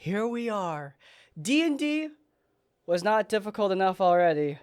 here we are. D&D was not difficult enough already.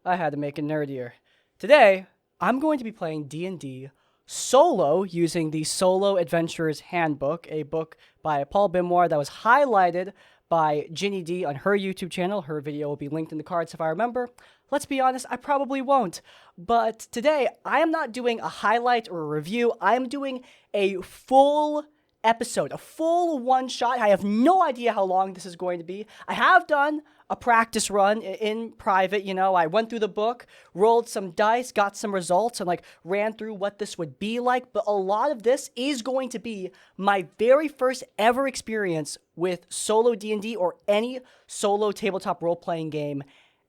I had to make it nerdier. Today, I'm going to be playing D&D solo using the Solo Adventurer's Handbook, a book by Paul Bimoir that was highlighted by Ginny D on her YouTube channel. Her video will be linked in the cards if I remember. Let's be honest, I probably won't. But today, I am not doing a highlight or a review. I am doing a full episode, a full one-shot. I have no idea how long this is going to be. I have done a practice run in private, I went through the book, rolled some dice, got some results, and ran through what this would be like, but a lot of this is going to be my very first ever experience with solo D&D or any solo tabletop role-playing game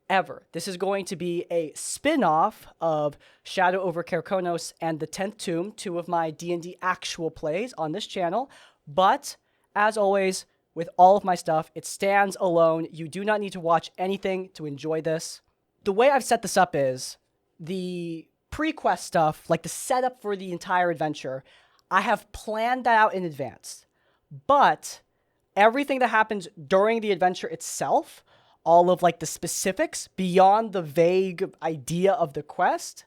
ever. This is going to be a spin-off of Shadow over Carconos and The 10th Tomb, two of my D&D actual plays on this channel, but as always, with all of my stuff, it stands alone. You do not need to watch anything to enjoy this. The way I've set this up is the pre-quest stuff, like the setup for the entire adventure, I have planned that out in advance. But everything that happens during the adventure itself, all of the specifics beyond the vague idea of the quest,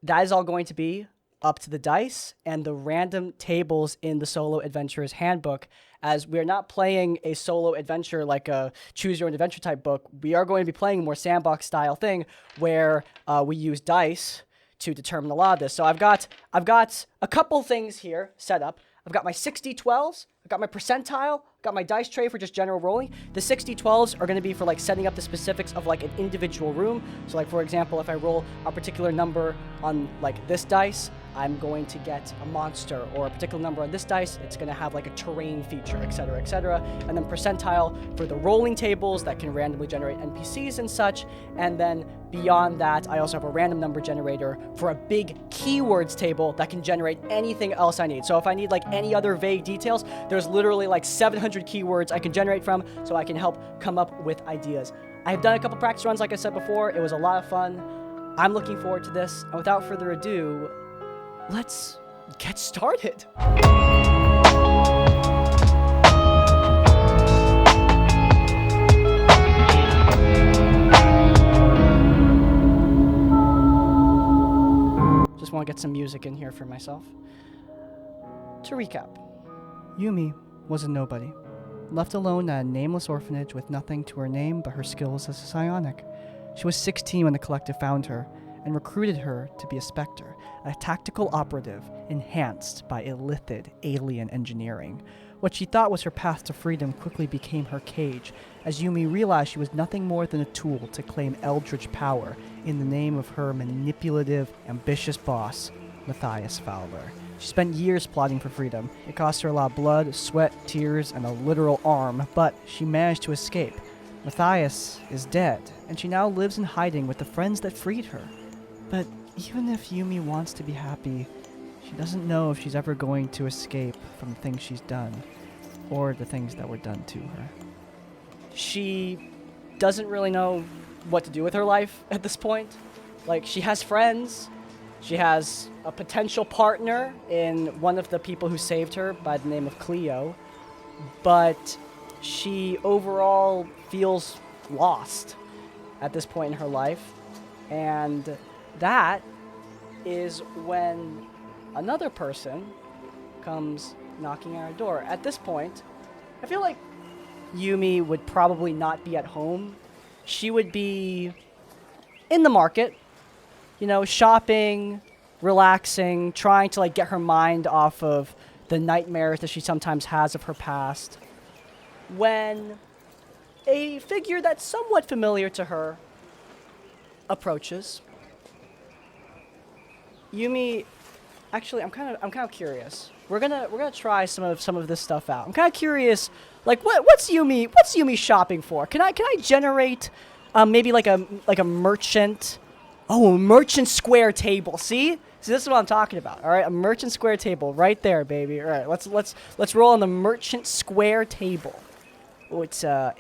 that is all going to be up to the dice and the random tables in the Solo Adventurer's Handbook. As we're not playing a solo adventure like a choose your own adventure type book, we are going to be playing a more sandbox style thing where we use dice to determine a lot of this. So I've got a couple things here set up. I've got my 6d12s, I've got my percentile, I've got my dice tray for just general rolling. The 6d12s are going to be for setting up the specifics of an individual room. So for example, if I roll a particular number on this dice, I'm going to get a monster, or a particular number on this dice, it's going to have a terrain feature, etc., etc. And then percentile for the rolling tables that can randomly generate NPCs and such. And then beyond that, I also have a random number generator for a big keywords table that can generate anything else I need. So if I need any other vague details, there's literally 700 keywords I can generate from, so I can help come up with ideas. I've done a couple practice runs, like I said before. It was a lot of fun. I'm looking forward to this. And without further ado, let's get started. Just want to get some music in here for myself. To recap, Yumi was a nobody, left alone at a nameless orphanage with nothing to her name but her skills as a psionic. She was 16 when the collective found her and recruited her to be a Spectre, a tactical operative enhanced by illithid alien engineering. What she thought was her path to freedom quickly became her cage, as Yumi realized she was nothing more than a tool to claim eldritch power in the name of her manipulative, ambitious boss, Matthias Fowler. She spent years plotting for freedom. It cost her a lot of blood, sweat, tears, and a literal arm, but she managed to escape. Matthias is dead, and she now lives in hiding with the friends that freed her. But even if Yumi wants to be happy, she doesn't know if she's ever going to escape from the things she's done, or the things that were done to her. She doesn't really know what to do with her life at this point. She has friends, she has a potential partner in one of the people who saved her by the name of Cleo, but she overall feels lost at this point in her life, and that is when another person comes knocking at our door. At this point, I feel like Yumi would probably not be at home. She would be in the market, shopping, relaxing, trying to get her mind off of the nightmares that she sometimes has of her past, when a figure that's somewhat familiar to her approaches. Yumi, actually, I'm kind of curious. We're gonna try some of this stuff out. I'm kind of curious, what's Yumi shopping for? Can I generate maybe a merchant? Oh, a merchant square table. See, this is what I'm talking about. All right, a merchant square table right there, baby. All right, let's roll on the merchant square table. Oh, it's a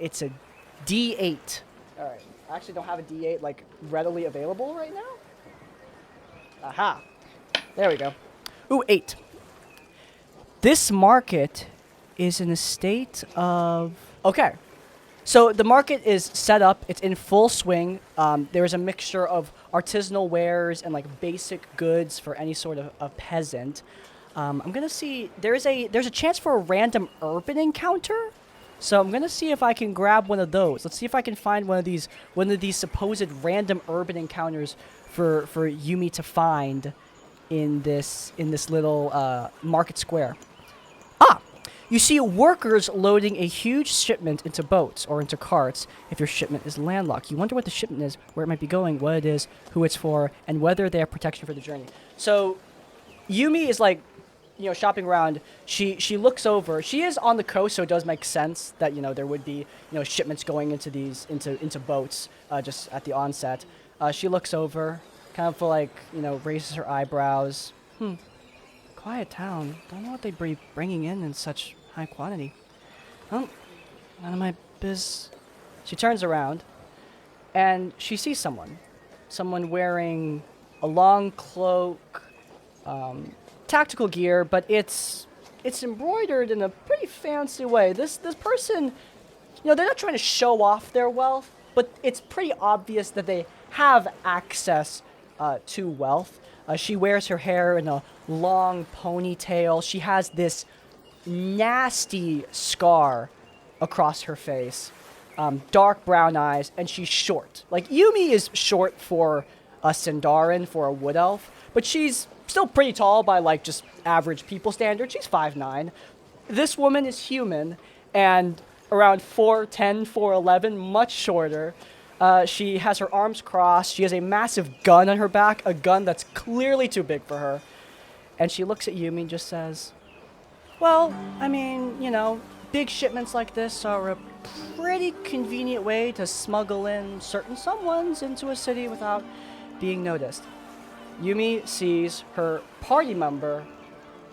D8. All right, I actually don't have a D8 readily available right now. Aha. There we go. Ooh, 8. This market is in a state of... Okay. So the market is set up. It's in full swing. There is a mixture of artisanal wares and like basic goods for any sort of a peasant. I'm gonna see there's a chance for a random urban encounter. So I'm gonna see if I can grab one of those. Let's see if I can find one of these supposed random urban encounters for Yumi to find in this little market square. Ah! You see workers loading a huge shipment into boats or into carts if your shipment is landlocked. You wonder what the shipment is, where it might be going, what it is, who it's for, and whether they have protection for the journey. So Yumi is like, shopping around. She looks over. She is on the coast, so it does make sense that, there would be, shipments going into these, into boats just at the onset. She looks over, kind of like, raises her eyebrows. Quiet town. Don't know what they'd be bringing in such high quantity. Well, none of my biz. She turns around, and she sees someone. Someone wearing a long cloak, tactical gear, but it's embroidered in a pretty fancy way. This person, they're not trying to show off their wealth, but it's pretty obvious that they have access to wealth. She wears her hair in a long ponytail. She has this nasty scar across her face, dark brown eyes, and she's short. Like, Yumi is short for a Sindarin, for a wood elf, but she's still pretty tall by, like, just average people standards. She's 5'9". This woman is human and around 4'10", 4'11", much shorter. She has her arms crossed. She has a massive gun on her back, a gun that's clearly too big for her. And she looks at Yumi and just says, well, I mean, big shipments like this are a pretty convenient way to smuggle in certain someones into a city without being noticed. Yumi sees her party member,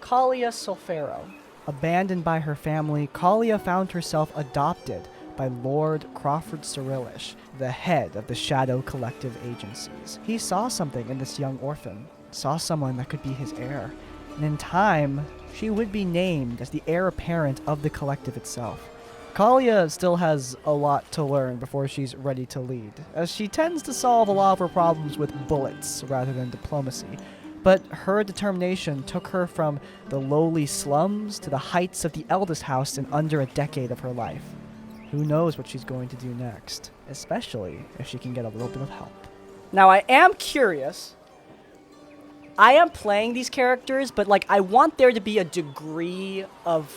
Calia Sulfero. Abandoned by her family, Kalia found herself adopted by Lord Crawford Cyrillish, the head of the Shadow Collective agencies. He saw something in this young orphan, saw someone that could be his heir, and in time, she would be named as the heir apparent of the collective itself. Kalia still has a lot to learn before she's ready to lead, as she tends to solve a lot of her problems with bullets rather than diplomacy. But her determination took her from the lowly slums to the heights of the eldest house in under a decade of her life. Who knows what she's going to do next, especially if she can get a little bit of help. Now, I am curious. I am playing these characters, but, I want there to be a degree of,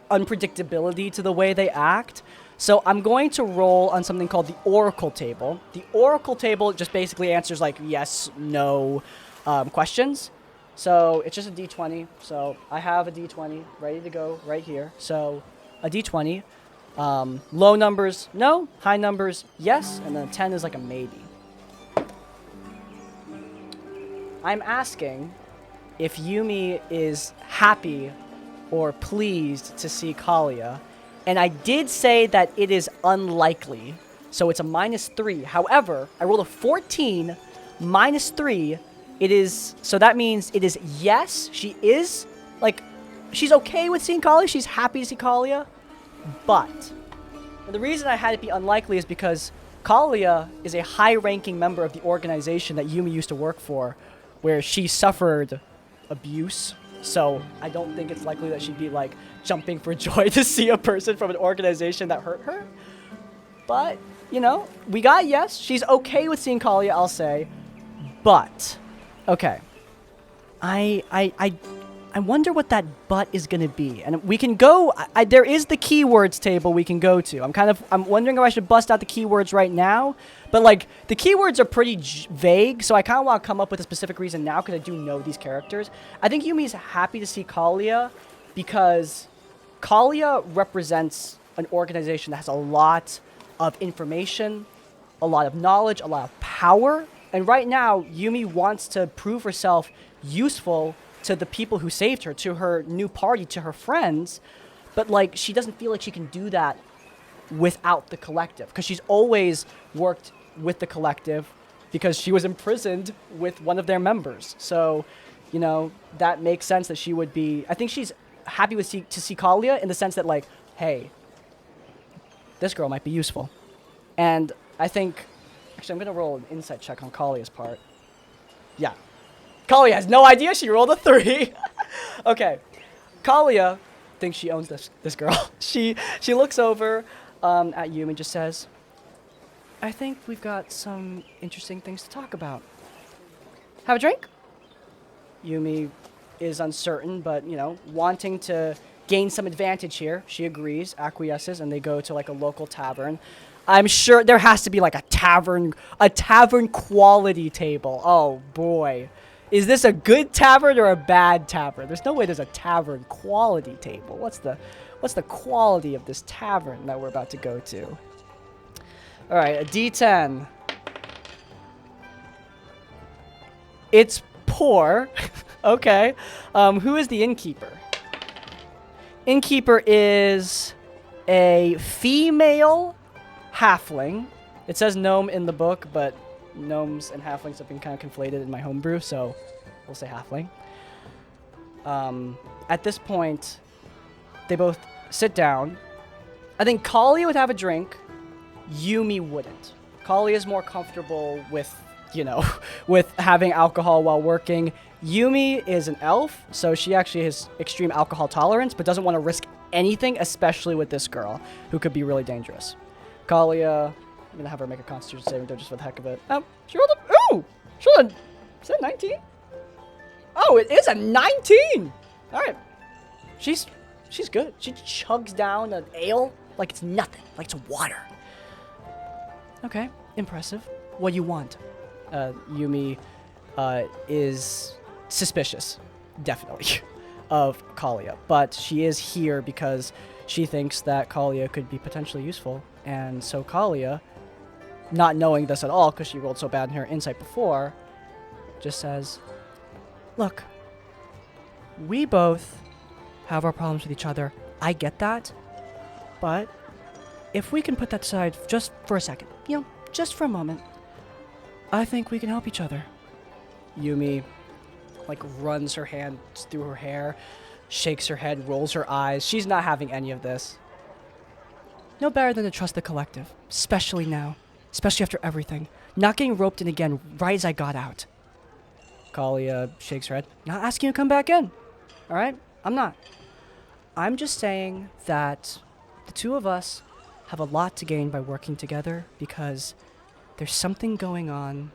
unpredictability to the way they act. So I'm going to roll on something called the Oracle Table. The Oracle Table just basically answers, yes, no questions. So it's just a d20. So I have a d20 ready to go right here. So a d20. Low numbers, no. High numbers, yes. And then 10 is a maybe. I'm asking if Yumi is happy or pleased to see Kalia. And I did say that it is unlikely. So it's a -3. However, I rolled a 14 -3. It is, so that means it is yes, she is, she's okay with seeing Kalia. She's happy to see Kalia. But the reason I had it be unlikely is because Kalia is a high-ranking member of the organization that Yumi used to work for, where she suffered abuse. So I don't think it's likely that she'd be jumping for joy to see a person from an organization that hurt her. But, we got yes. She's okay with seeing Kalia, I'll say. But, okay. I wonder what that but is going to be. And we can go, there is the keywords table we can go to. I'm wondering if I should bust out the keywords right now. But the keywords are pretty vague, so I kind of want to come up with a specific reason now because I do know these characters. I think Yumi's happy to see Kalia because Kalia represents an organization that has a lot of information, a lot of knowledge, a lot of power. And right now, Yumi wants to prove herself useful to the people who saved her, to her new party, to her friends. But, she doesn't feel like she can do that without the collective. Because she's always worked with the collective because she was imprisoned with one of their members. So, that makes sense that she would be... I think she's happy to see Kalia in the sense that, like, hey, this girl might be useful. And I think, actually, I'm going to roll an insight check on Kalia's part. Yeah. Kalia has no idea she rolled a 3. Okay. Kalia thinks she owns this girl. She looks over at Yumi and just says, I think we've got some interesting things to talk about. Have a drink? Yumi is uncertain, but, you know, wanting to gain some advantage here. She agrees, acquiesces, and they go to, like, a local tavern. I'm sure there has to be, like, a tavern quality table. Oh, boy. Is this a good tavern or a bad tavern? There's no way there's a tavern quality table. What's the quality of this tavern that we're about to go to? All right, a D10. It's poor. Okay. Who is the innkeeper? Innkeeper is a female halfling. It says gnome in the book, but gnomes and halflings have been kind of conflated in my homebrew, so we'll say halfling. At this point, they both sit down. I think Kalia would have a drink. Yumi wouldn't. Kalia is more comfortable with, you know, with having alcohol while working. Yumi is an elf, so she actually has extreme alcohol tolerance, but doesn't want to risk anything, especially with this girl, who could be really dangerous. Kalia, I'm going to have her make a constitution saving throw just for the heck of it. She rolled a... Ooh! She rolled a... Is that 19? Oh, it is a 19! Alright. She's good. She chugs down an ale like it's nothing. Like it's water. Okay. Impressive. What do you want? Yumi is suspicious, definitely, of Kalia. But she is here because she thinks that Kalia could be potentially useful. And so Kalia, not knowing this at all because she rolled so bad in her insight before, just says, look, we both have our problems with each other. I get that. But if we can put that aside just for a second, you know, just for a moment, I think we can help each other. Yumi, like, runs her hand through her hair, shakes her head, rolls her eyes. She's not having any of this. No better than to trust the collective, especially now, especially after everything. Not getting roped in again right as I got out. Kalia shakes her head. Not asking you to come back in. All right? I'm not. I'm just saying that the two of us have a lot to gain by working together because there's something going on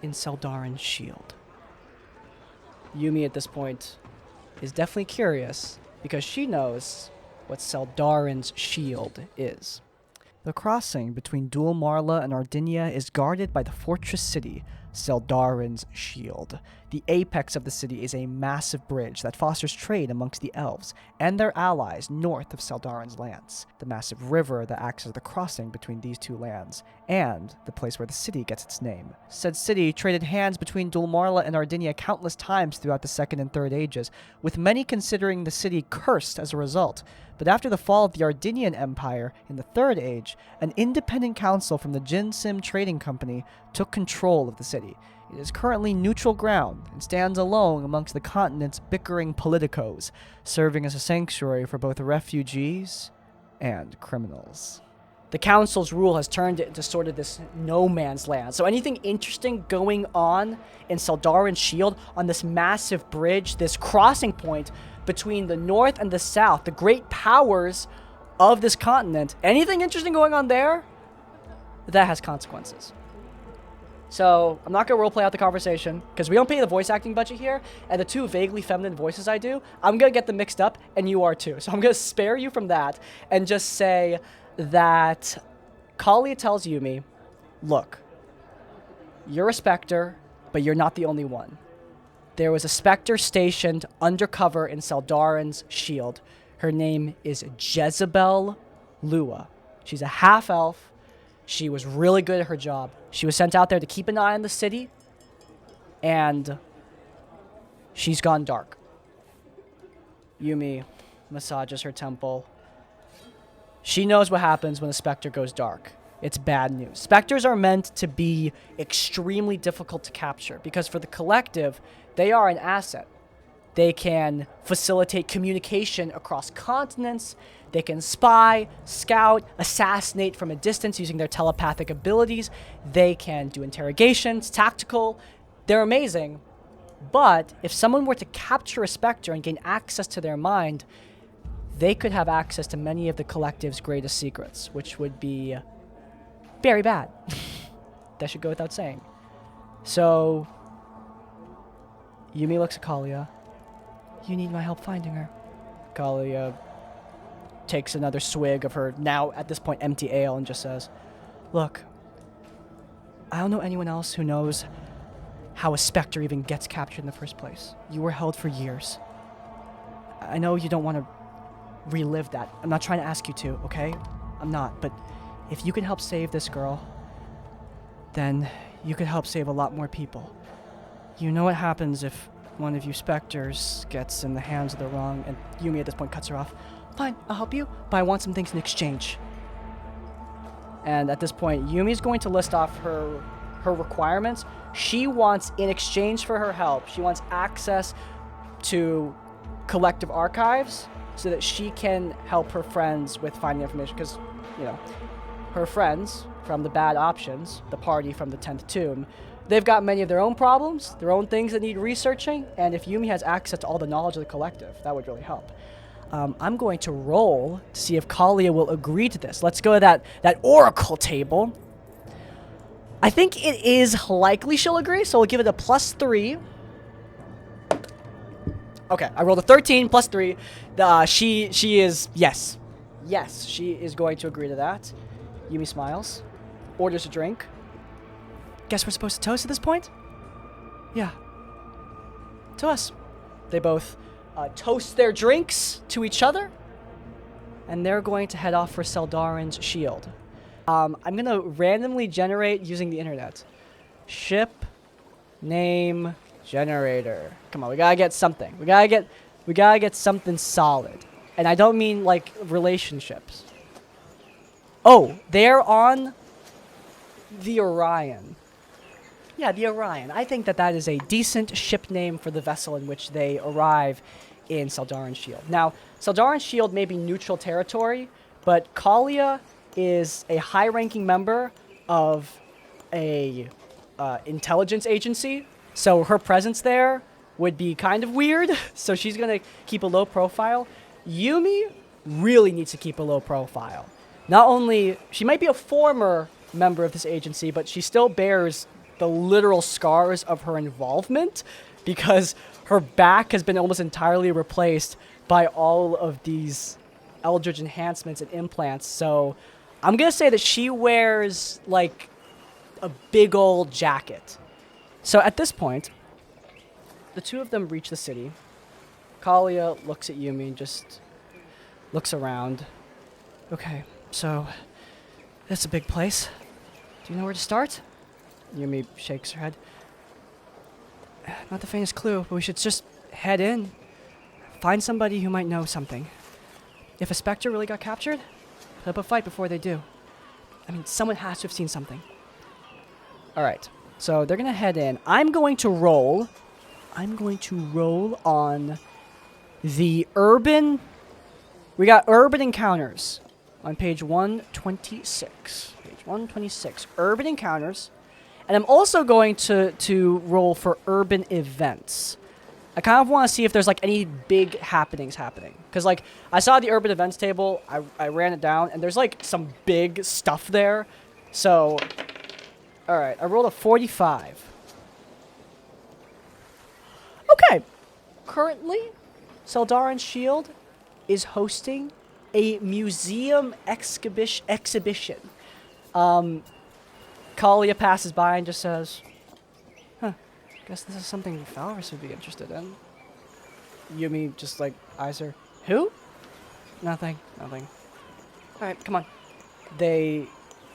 in Seldarin's shield. Yumi at this point is definitely curious because she knows what Seldarin's shield is. The crossing between Dul Marla and Ardinia is guarded by the fortress city, Seldarin's Shield. The apex of the city is a massive bridge that fosters trade amongst the elves and their allies north of Seldarin's lands, the massive river that acts as the crossing between these two lands, and the place where the city gets its name. Said city traded hands between Dul Marla and Ardinia countless times throughout the Second and Third Ages, with many considering the city cursed as a result. But after the fall of the Ardinian Empire in the Third Age, an independent council from the Jinsim Trading Company took control of the city. It is currently neutral ground and stands alone amongst the continent's bickering politicos, serving as a sanctuary for both refugees and criminals. The council's rule has turned it into sort of this no man's land. So anything interesting going on in Seldarin's Shield, on this massive bridge, this crossing point between the north and the south, the great powers of this continent, anything interesting going on there, that has consequences. So I'm not going to roleplay out the conversation because we don't pay the voice acting budget here, and the two vaguely feminine voices I do, I'm going to get them mixed up, and you are too. So I'm going to spare you from that and just say that Kalia tells Yumi, look, you're a Spectre, but you're not the only one. There was a Spectre stationed undercover in Seldarin's Shield. Her name is Jezebel Lua. She's a half-elf. She was really good at her job. She was sent out there to keep an eye on the city, and she's gone dark. Yumi massages her temple. She knows what happens when a Spectre goes dark. It's bad news. Spectres are meant to be extremely difficult to capture because for the collective, they are an asset. They can facilitate communication across continents. They can spy, scout, assassinate from a distance using their telepathic abilities. They can do interrogations, tactical. They're amazing. But if someone were to capture a Spectre and gain access to their mind, they could have access to many of the collective's greatest secrets, which would be very bad. That should go without saying. So, Yumi looks at Kalia. You need my help finding her. Kalia takes another swig of her, now at this point, empty ale and just says, look, I don't know anyone else who knows how a Spectre even gets captured in the first place. You were held for years. I know you don't want to relive that. I'm not trying to ask you to, okay? I'm not, but if you can help save this girl, then you could help save a lot more people. You know what happens if one of you Spectres gets in the hands of the wrong, and Yumi at this point cuts her off. Fine, I'll help you, but I want some things in exchange. And at this point, Yumi's going to list off her requirements. She wants, in exchange for her help, she wants access to collective archives so that she can help her friends with finding information. Because, you know, her friends from the bad options, the party from the 10th tomb, they've got many of their own problems, their own things that need researching, and if Yumi has access to all the knowledge of the collective, that would really help. I'm going to roll to see if Kalia will agree to this. Let's go to that oracle table. I think it is likely she'll agree, so we'll give it a +3. Okay, I rolled a 13 +3. She is, yes. Yes, she is going to agree to that. Yumi smiles, orders a drink. Guess we're supposed to toast at this point? Yeah. To us. They both toast their drinks to each other, and they're going to head off for Seldarin's shield. I'm going to randomly generate using the internet. Ship name generator. Come on, we gotta get something. We gotta get something solid. And I don't mean like relationships. Oh, they're on the Orion. Yeah, the Orion. I think that is a decent ship name for the vessel in which they arrive in Seldarin's shield. Now, Seldarin's shield may be neutral territory, but Kalia is a high-ranking member of a intelligence agency, so her presence there would be kind of weird, so she's going to keep a low profile. Yumi really needs to keep a low profile. Not only, she might be a former member of this agency, but she still bears the literal scars of her involvement because her back has been almost entirely replaced by all of these Eldritch enhancements and implants. So I'm going to say that she wears like a big old jacket. So at this point, the two of them reach the city. Kalia looks at Yumi and just looks around. Okay, so it's a big place. Do you know where to start? Yumi shakes her head. Not the faintest clue, but we should just head in. Find somebody who might know something. If a Spectre really got captured, put up a fight before they do. I mean, someone has to have seen something. Alright, so they're gonna head in. I'm going to roll on the urban... We got urban encounters on page 126. Page 126. Urban encounters. And I'm also going to roll for urban events. I kind of want to see if there's like any big happenings happening. Because like I saw the urban events table, I ran it down, and there's like some big stuff there. So, alright, I rolled a 45. Okay. Currently, Seldarin's Shield is hosting a museum exhibition. Kalia passes by and just says, guess this is something Valorous would be interested in. Yumi just like eyes her. Who? Nothing. Alright, come on. They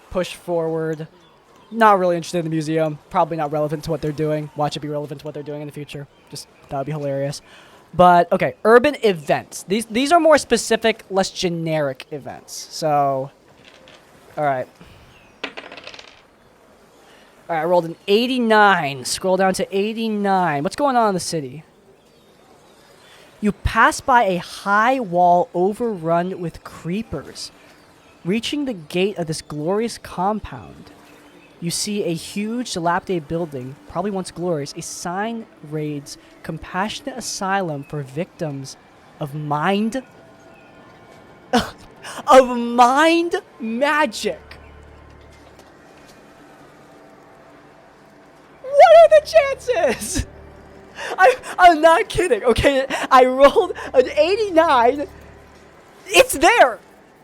push forward. Not really interested in the museum. Probably not relevant to what they're doing. Watch it be relevant to what they're doing in the future. Just, that would be hilarious. But, okay, urban events. These are more specific, less generic events. So, alright. Alright, I rolled an 89. Scroll down to 89. What's going on in the city? You pass by a high wall overrun with creepers. Reaching the gate of this glorious compound, you see a huge dilapidated building, probably once glorious. A sign reads, Compassionate Asylum for Victims of Mind... of Mind Magic. What are the chances? I'm not kidding, okay? I rolled an 89. It's there.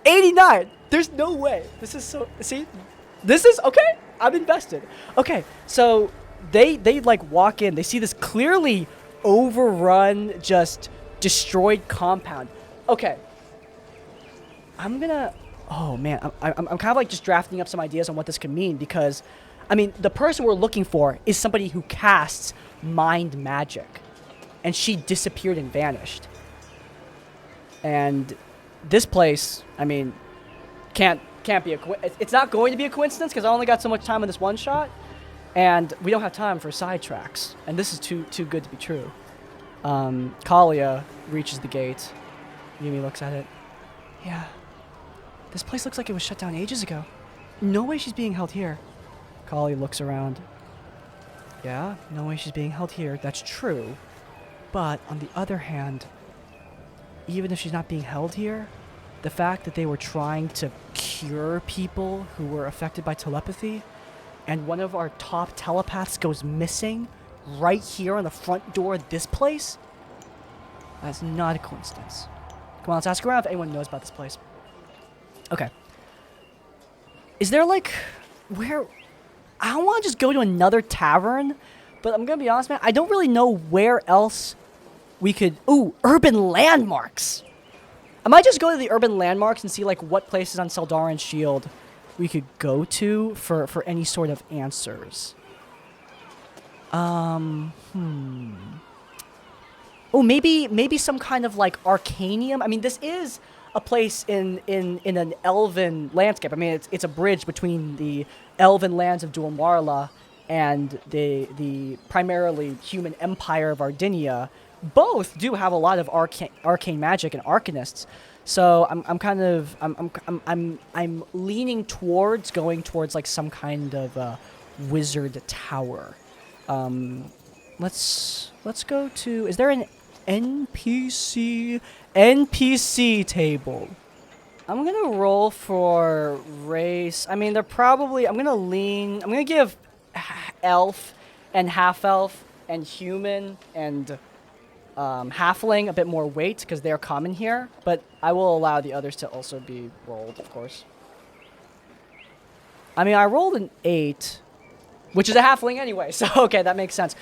89. There's no way. This is so... See? This is... Okay, I'm invested. Okay, so they like walk in. They see this clearly overrun, just destroyed compound. Okay. I'm gonna... Oh, man. I'm kind of like just drafting up some ideas on what this could mean because... I mean, the person we're looking for is somebody who casts mind magic. And she disappeared and vanished. And this place, I mean, can't be it's not going to be a coincidence because I only got so much time on this one shot. And we don't have time for sidetracks. And this is too good to be true. Kalia reaches the gate. Yumi looks at it. Yeah. This place looks like it was shut down ages ago. No way she's being held here. Kalia looks around. Yeah, no way she's being held here. That's true. But on the other hand, even if she's not being held here, the fact that they were trying to cure people who were affected by telepathy, and one of our top telepaths goes missing right here on the front door of this place, that's not a coincidence. Come on, let's ask around if anyone knows about this place. Okay. Is there like... Where... I don't want to just go to another tavern, but I'm going to be honest, man. I don't really know where else we could... Ooh, urban landmarks. I might just go to the urban landmarks and see, like, what places on Seldarin's Shield we could go to for any sort of answers. Oh, maybe some kind of, like, Arcanium. I mean, this is a place in an elven landscape. I mean, it's a bridge between the elven lands of Dualmarla and the primarily human empire of Ardinia. Both do have a lot of arcane magic and arcanists. So I'm leaning towards going towards like some kind of wizard tower. Let's go to... Is there an NPC table? I'm gonna roll for race. I mean, they're probably... I'm gonna give elf and half-elf and human and halfling a bit more weight because they're common here, but I will allow the others to also be rolled, of course. I mean, I rolled an 8, which is a halfling anyway, so okay, that makes sense.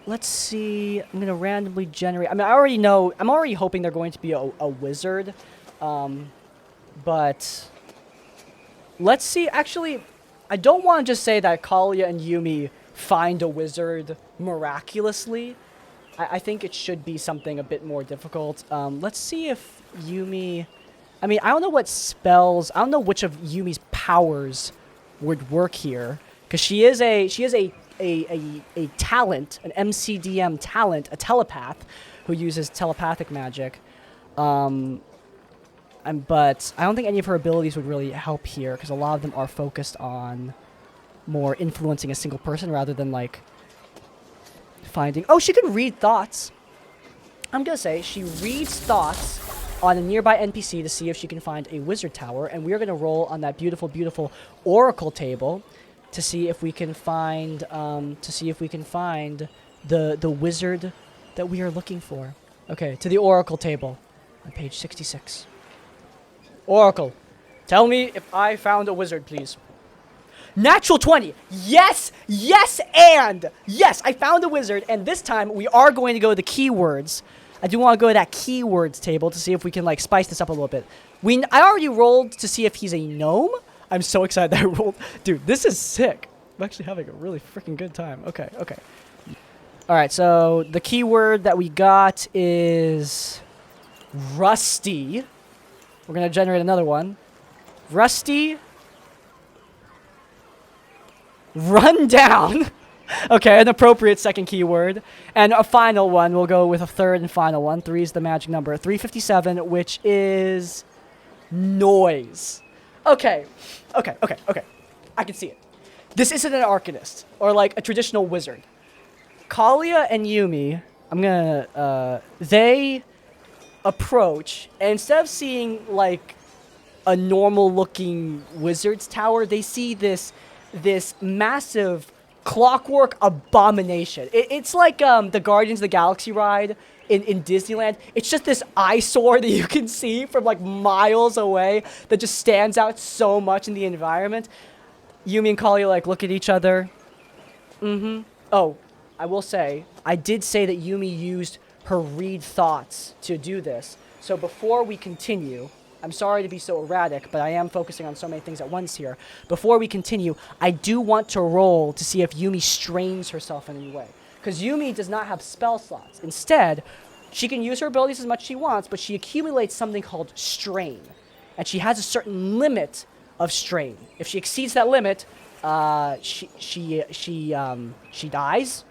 Let's see, I'm going to randomly generate... I mean, I already know... I'm already hoping they're going to be a wizard, but let's see. Actually, I don't want to just say that Kalia and Yumi find a wizard miraculously. I think it should be something a bit more difficult. Let's see if Yumi... I mean, I don't know what spells... I don't know which of Yumi's powers would work here, because she is a talent, an MCDM talent, a telepath who uses telepathic magic. But I don't think any of her abilities would really help here, because a lot of them are focused on more influencing a single person rather than, like, finding... Oh, she can read thoughts. I'm going to say she reads thoughts on a nearby NPC to see if she can find a wizard tower, and we're going to roll on that beautiful, beautiful oracle table to see if we can find the wizard that we are looking for. Okay, to the oracle table on page 66. Oracle, tell me if I found a wizard, please. Natural 20. Yes, yes, and yes, I found a wizard, and this time we are going to go to the keywords. I do want to go to that keywords table to see if we can, like, spice this up a little bit. I already rolled to see if he's a gnome. I'm so excited that I rolled. Dude, this is sick. I'm actually having a really freaking good time. Okay, okay. All right, so the keyword that we got is rusty. We're going to generate another one. Rusty. Run down. Okay, an appropriate second keyword. And a final one, we'll go with a third and final one. 3 is the magic number. 357, which is noise. Okay. I can see it. This isn't an arcanist or like a traditional wizard. Kalia and Yumi, they approach, and instead of seeing like a normal looking wizard's tower, they see this massive clockwork abomination. It's like the Guardians of the Galaxy ride in Disneyland. It's just this eyesore that you can see from like miles away that just stands out so much in the environment. Yumi and Kalia like look at each other. Oh, I will say, I did say that Yumi used her read thoughts to do this. So before we continue, I'm sorry to be so erratic, but I am focusing on so many things at once here. Before we continue, I do want to roll to see if Yumi strains herself in any way. Because Yumi does not have spell slots. Instead, she can use her abilities as much as she wants, but she accumulates something called strain. And she has a certain limit of strain. If she exceeds that limit, she dies,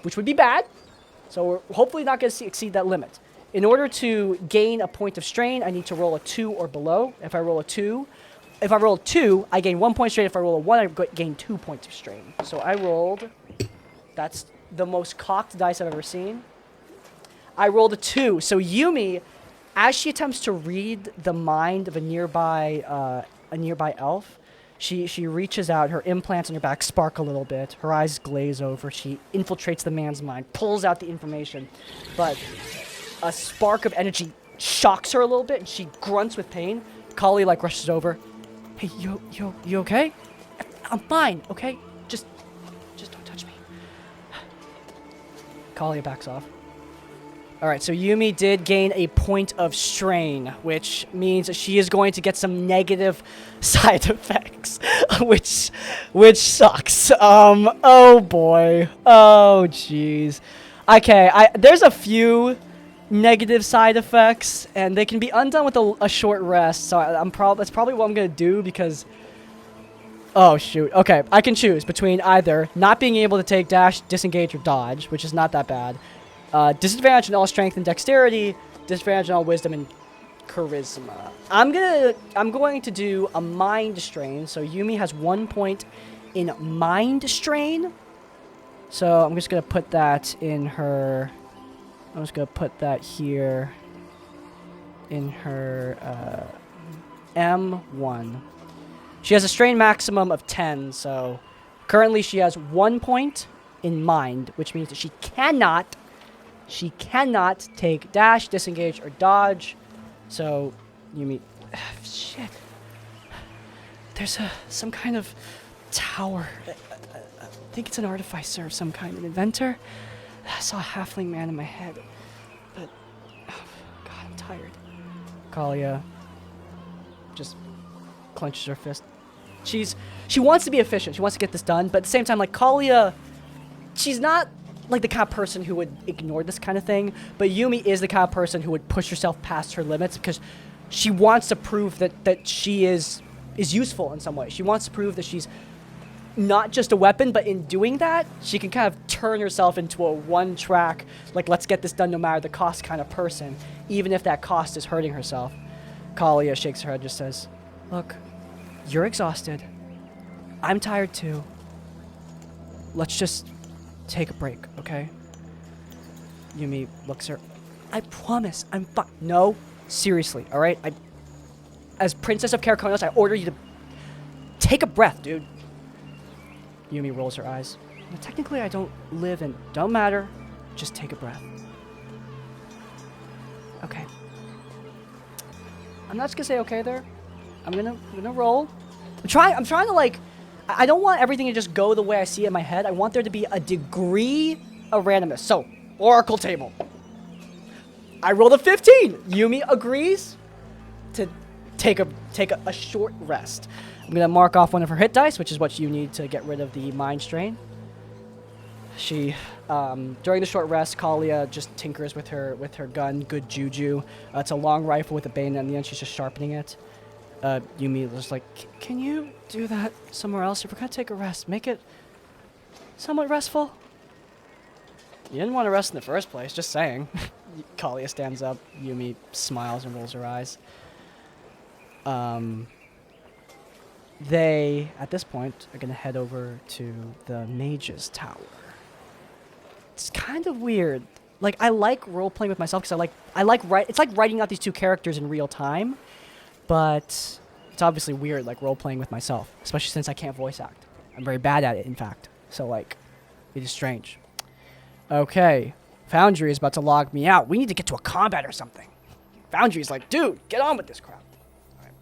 which would be bad. So we're hopefully not going to exceed that limit. In order to gain a point of strain, I need to roll a 2 or below. If I roll a 2, I gain 1 point strain. If I roll a 1, I gain 2 points of strain. So I rolled, that's the most cocked dice I've ever seen. I rolled a 2. So Yumi, as she attempts to read the mind of a nearby elf, she reaches out, her implants on her back spark a little bit, her eyes glaze over, she infiltrates the man's mind, pulls out the information, but a spark of energy shocks her a little bit, and she grunts with pain. Kalia like rushes over. Hey, you okay? I'm fine, okay? Just don't touch me. Kalia backs off. All right, so Yumi did gain a point of strain, which means that she is going to get some negative side effects, which sucks. Oh boy. Oh jeez. Okay, there's a few negative side effects, and they can be undone with a short rest. So that's probably what I'm gonna do because. Oh shoot. Okay, I can choose between either not being able to take dash, disengage, or dodge, which is not that bad. Disadvantage on all strength and dexterity, disadvantage on all wisdom and charisma. I'm going to do a mind strain. So Yumi has 1 point in mind strain. So I'm just gonna put that in her. I'm just gonna put that here in her M1. She has a strain maximum of 10. So currently she has 1 point in mind, which means that she cannot take dash, disengage, or dodge. So, Yumi... shit. There's some kind of tower. I think it's an artificer of some kind, an inventor. I saw a halfling man in my head. But, oh, God, I'm tired. Kalia just clenches her fist. She wants to be efficient. She wants to get this done. But at the same time, like, Kalia... she's not... like the kind of person who would ignore this kind of thing, but Yumi is the kind of person who would push herself past her limits because she wants to prove that she is useful in some way. She wants to prove that she's not just a weapon, but in doing that, she can kind of turn herself into a one-track, like, let's get this done no matter the cost kind of person, even if that cost is hurting herself. Kalia shakes her head, just says, look, you're exhausted. I'm tired too. Let's just take a break, okay? Yumi looks at her. I promise, I'm fine. No, seriously, all right? As Princess of Karakonos, I order you to take a breath, dude. Yumi rolls her eyes. Well, technically, I don't live and don't matter. Just take a breath. Okay. I'm not just gonna say okay there. I'm gonna roll. I'm trying to like. I don't want everything to just go the way I see it in my head. I want there to be a degree of randomness. So, Oracle table. I rolled a 15. Yumi agrees to take a short rest. I'm going to mark off one of her hit dice, which is what you need to get rid of the mind strain. She, during the short rest, Kalia just tinkers with her gun, good juju. It's a long rifle with a bayonet in the end. She's just sharpening it. Yumi was like, can you do that somewhere else? If we're going to take a rest, make it somewhat restful? You didn't want to rest in the first place, just saying. Kalia stands up. Yumi smiles and rolls her eyes. They, at this point, are going to head over to the Mage's Tower. It's kind of weird. Like, I like role-playing with myself because it's like writing out these two characters in real time, but it's obviously weird, like, role-playing with myself, especially since I can't voice act. I'm very bad at it, in fact. So, like, it is strange. Okay. Foundry is about to log me out. We need to get to a combat or something. Foundry's like, dude, get on with this crap. All right.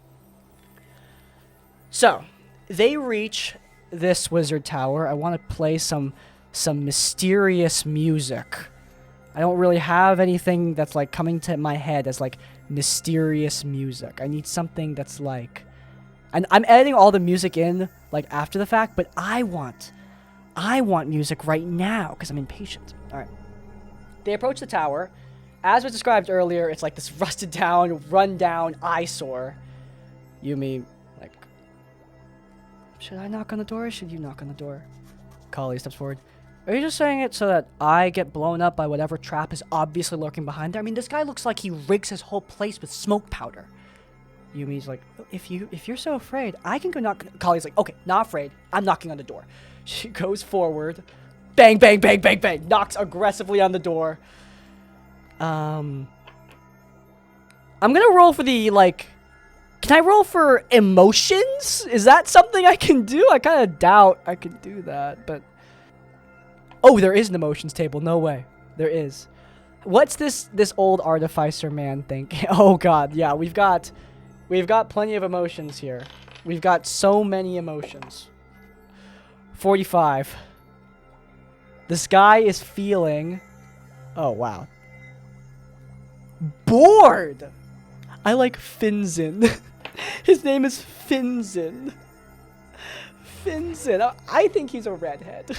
So, they reach this wizard tower. I want to play some mysterious music. I don't really have anything that's like coming to my head as like mysterious music. I need something that's like, and I'm editing all the music in like after the fact, but I want music right now because I'm impatient. All right. They approach the tower. As was described earlier, it's like this rusted down, run down eyesore. Yumi, like, should I knock on the door or should you knock on the door? Kalia steps forward. Are you just saying it so that I get blown up by whatever trap is obviously lurking behind there? I mean, this guy looks like he rigs his whole place with smoke powder. Yumi's like, if you're so afraid, I can go knock. Kalia's like, okay, not afraid. I'm knocking on the door. She goes forward. Bang, bang, bang, bang, bang. Knocks aggressively on the door. I'm gonna roll for the, like... Can I roll for emotions? Is that something I can do? I kind of doubt I can do that, but... Oh, there is an emotions table. No way. There is. What's this old artificer man think? Oh god, yeah, we've got plenty of emotions here. We've got so many emotions. 45. This guy is feeling... Oh, wow. Bored! I like Finson. His name is Finson. Finson. I think he's a redhead.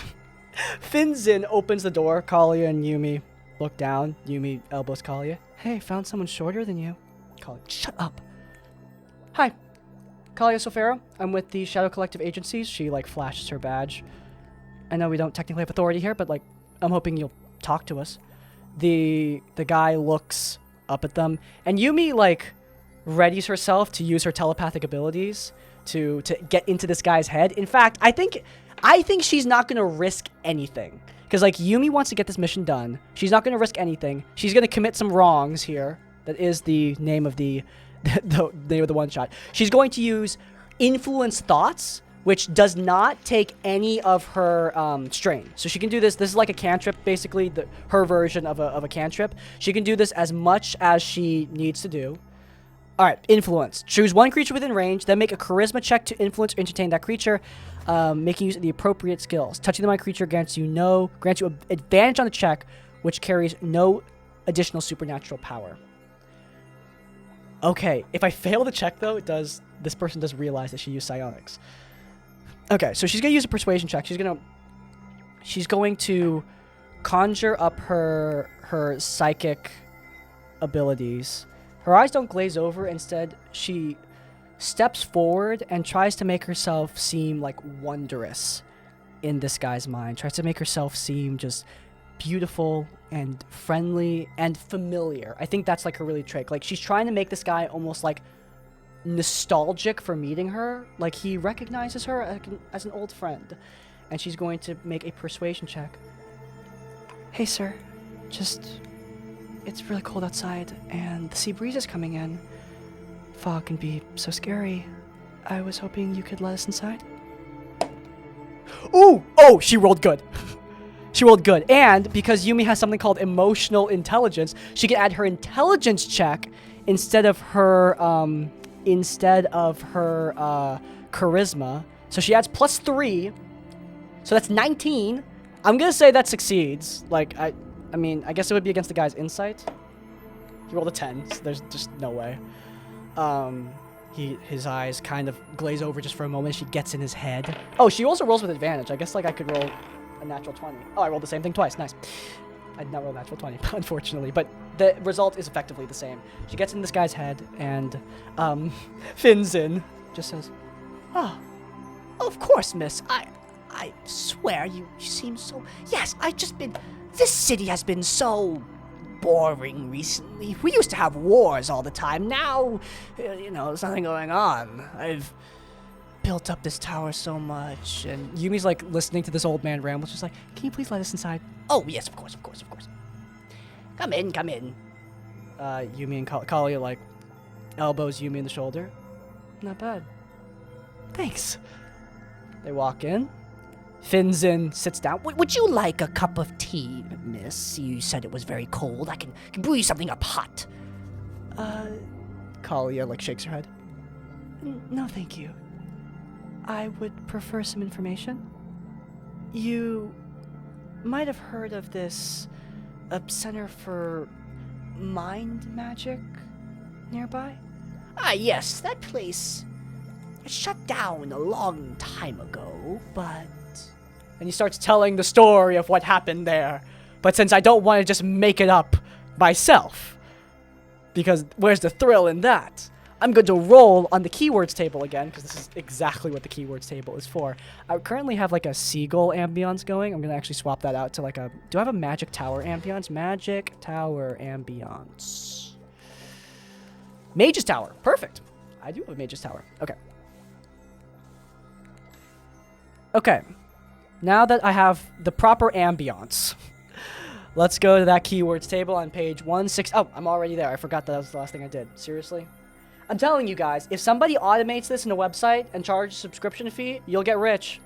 Finson opens the door. Kalia and Yumi look down. Yumi elbows Kalia. Hey, found someone shorter than you. Kalia, shut up. Hi. Calia Sulfero. I'm with the Shadow Collective Agencies. She, like, flashes her badge. I know we don't technically have authority here, but, like, I'm hoping you'll talk to us. The guy looks up at them, and Yumi, like, readies herself to use her telepathic abilities to get into this guy's head. In fact, I think she's not going to risk anything. Because, like, Yumi wants to get this mission done. She's not going to risk anything. She's going to commit some wrongs here. That is the name of the name of the one-shot. She's going to use influence thoughts, which does not take any of her strain. So she can do this. This is like a cantrip, basically, her version of a cantrip. She can do this as much as she needs to do. All right, influence. Choose one creature within range, then make a charisma check to influence or entertain that creature, making use of the appropriate skills. Touching the mind creature grants you advantage on the check, which carries no additional supernatural power. Okay, if I fail the check, though, this person does realize that she used psionics. Okay, so she's going to use a persuasion check. She's going to conjure up her psychic abilities. Her eyes don't glaze over. Instead, she steps forward and tries to make herself seem, like, wondrous in this guy's mind. Tries to make herself seem just beautiful and friendly and familiar. I think that's, like, her really trait. Like, she's trying to make this guy almost, like, nostalgic for meeting her. Like, he recognizes her as an old friend. And she's going to make a persuasion check. Hey, sir. It's really cold outside, and the sea breeze is coming in. Fog can be so scary. I was hoping you could let us inside. Ooh! Oh, she rolled good. She rolled good. And because Yumi has something called emotional intelligence, she can add her intelligence check instead of her charisma. So she adds +3. So that's 19. I'm gonna say that succeeds. Like, I mean, I guess it would be against the guy's insight. He rolled a 10, so there's just no way. His eyes kind of glaze over just for a moment. She gets in his head. Oh, she also rolls with advantage. I guess, like, I could roll a natural 20. Oh, I rolled the same thing twice. Nice. I did not roll a natural 20, unfortunately. But the result is effectively the same. She gets in this guy's head, and Finson just says, "Oh, of course, miss. I swear, you seem so... Yes, this city has been so boring recently. We used to have wars all the time. Now, there's nothing going on. I've built up this tower so much, and Yumi's like listening to this old man ramble, just like, can you please let us inside? Oh, yes, of course. Come in. Yumi and Kalia like elbows Yumi in the shoulder. Not bad. Thanks. They walk in. Finson sits down. Would you like a cup of tea, miss? You said it was very cold. I can brew you something up hot. Kalia like shakes her head. No, thank you. I would prefer some information. You might have heard of this center for mind magic nearby? Yes, that place shut down a long time ago, but... And he starts telling the story of what happened there. But since I don't want to just make it up myself, because where's the thrill in that? I'm going to roll on the keywords table again, because this is exactly what the keywords table is for. I currently have like a seagull ambience going. I'm going to actually swap that out to like a... Do I have a magic tower ambience? Magic tower ambience. Mage's tower. Perfect. I do have a mage's tower. Okay. Okay. Now that I have the proper ambience, let's go to that keywords table on page 16. Oh, I'm already there. I forgot that was the last thing I did. Seriously? I'm telling you guys, if somebody automates this in a website and charges a subscription fee, you'll get rich.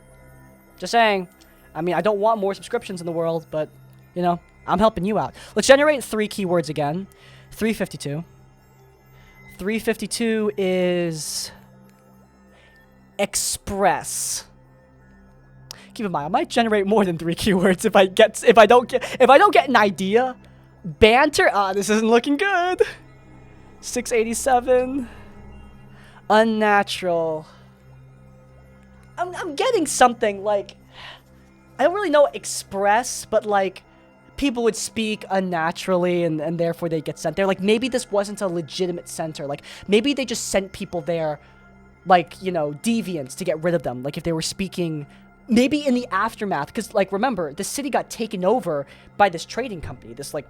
Just saying. I mean, I don't want more subscriptions in the world, but, I'm helping you out. Let's generate 3 keywords again. 352. 352 is express. Keep in mind, I might generate more than 3 keywords if I don't get an idea. Banter. This isn't looking good. 687. Unnatural. I'm getting something like, I don't really know express, but like people would speak unnaturally and therefore they get sent there. Like maybe this wasn't a legitimate center. Like maybe they just sent people there like, deviants to get rid of them. Like if they were speaking maybe in the aftermath, because like remember, the city got taken over by this trading company, this like,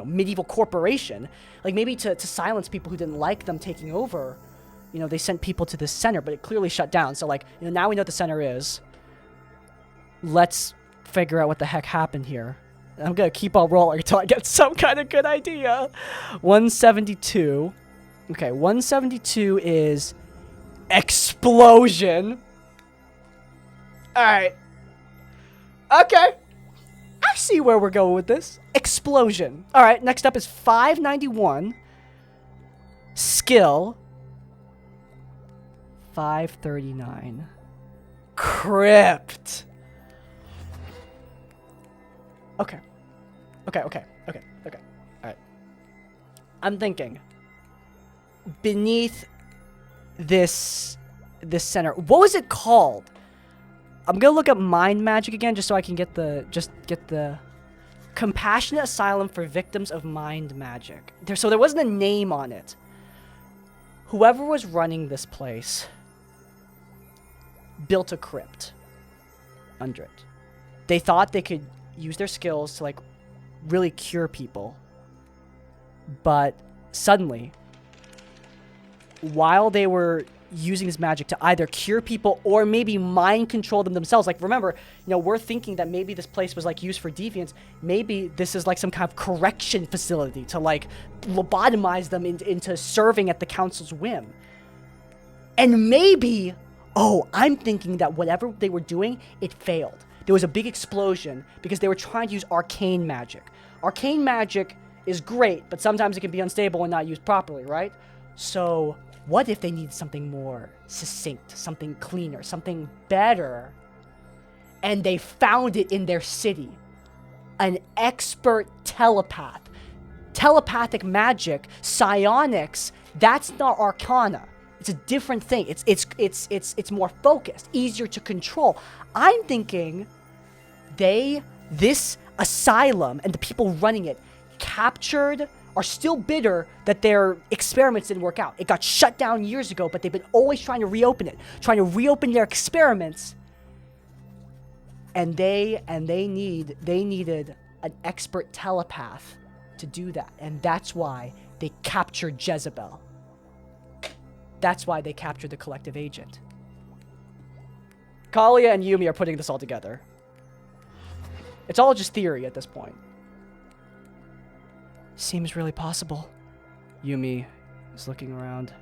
medieval corporation. Like maybe to silence people who didn't like them taking over, they sent people to this center, but it clearly shut down. So like, now we know what the center is. Let's figure out what the heck happened here. I'm gonna keep on rolling until I get some kind of good idea. 172. Okay, 172 is explosion. Alright. Okay. I see where we're going with this. Explosion. Alright, next up is 591. Skill. 539. Crypt. Okay. Alright. I'm thinking. Beneath this center. What was it called? I'm gonna look up mind magic again just so I can get the compassionate asylum for victims of mind magic. So there wasn't a name on it. Whoever was running this place built a crypt under it. They thought they could use their skills to like really cure people. But suddenly, while they were using this magic to either cure people or maybe mind control them themselves. Like, remember, we're thinking that maybe this place was, like, used for deviants. Maybe this is, like, some kind of correction facility to, like, lobotomize them into serving at the council's whim. And maybe, I'm thinking that whatever they were doing, it failed. There was a big explosion because they were trying to use arcane magic. Arcane magic is great, but sometimes it can be unstable and not used properly, right? So what if they need something more succinct, something cleaner, something better? And they found it in their city. An expert telepath. Telepathic magic, psionics, that's not arcana. It's a different thing. It's more focused, easier to control. I'm thinking this asylum and the people running it are still bitter that their experiments didn't work out. It got shut down years ago, but they've been always trying to reopen it, trying to reopen their experiments. and they needed an expert telepath to do that, and that's why they captured Jezebel. That's why they captured the collective agent. Kalia and Yumi are putting this all together. It's all just theory at this point. Seems really possible. Yumi is looking around.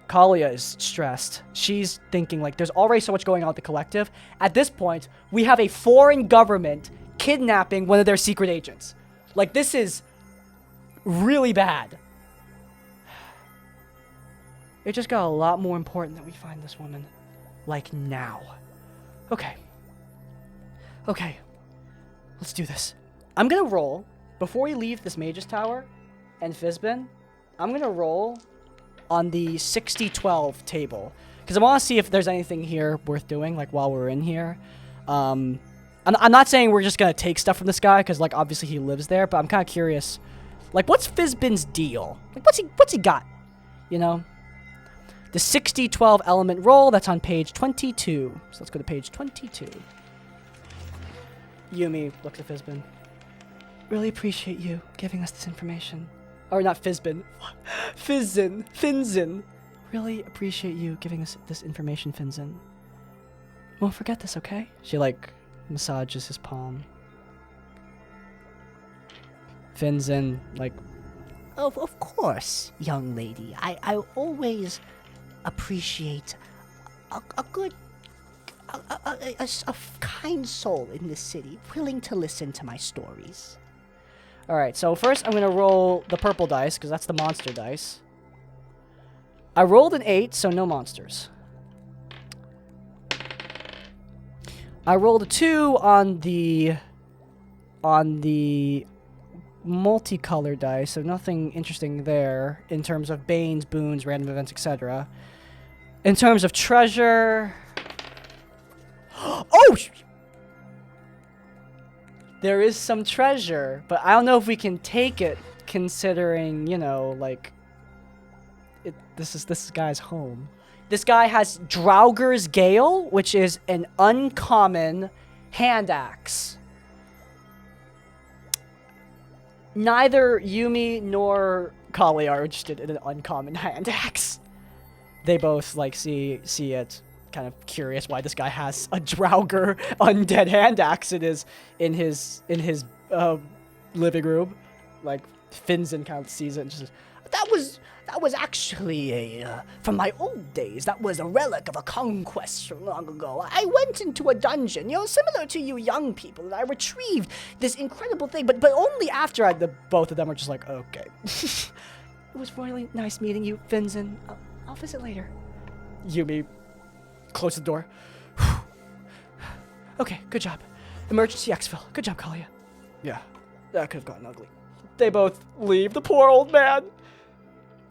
Kalia is stressed. She's thinking, like, there's already so much going on with the collective. At this point, we have a foreign government kidnapping one of their secret agents. Like, this is really bad. It just got a lot more important that we find this woman. Like, now. Okay. Okay. Let's do this. I'm gonna roll, before we leave this Mage's Tower and Fizbin, I'm gonna roll on the 60-12 table. Because I want to see if there's anything here worth doing, like, while we're in here. I'm not saying we're just gonna take stuff from this guy, because, like, obviously he lives there, but I'm kind of curious. Like, what's Fizbin's deal? Like, what's he got? You know? The 60-12 element roll, that's on page 22. So let's go to page 22. Yumi looks at Fizbin. Really appreciate you giving us this information. Or not Fizbin. Finson. Really appreciate you giving us this information, Finson. Won't forget this, okay? She, like, massages his palm. Finson, like... Of course, young lady. I always appreciate a good, a kind soul in this city, willing to listen to my stories. Alright, so first I'm going to roll the purple dice, because that's the monster dice. I rolled an 8, so no monsters. I rolled a 2 on the multicolored dice, so nothing interesting there in terms of banes, boons, random events, etc. In terms of treasure... Oh! There is some treasure, but I don't know if we can take it, considering, you know, like... This guy's home. This guy has Draugur's Gale, which is an uncommon hand axe. Neither Yumi nor Kalia are interested in an uncommon hand axe. They both, like, see it, kind of curious why this guy has a Draugur undead hand axe in his living room. Like, Finson kind of sees it and just says, That was actually from my old days. That was a relic of a conquest from long ago. I went into a dungeon, similar to you young people, and I retrieved this incredible thing, but only after both of them are just like, okay. It was really nice meeting you, Finson. I'll visit later. Yumi closes the door. Okay, good job. Emergency exfil. Good job, Kalia. Yeah, that could have gotten ugly. They both leave. The poor old man.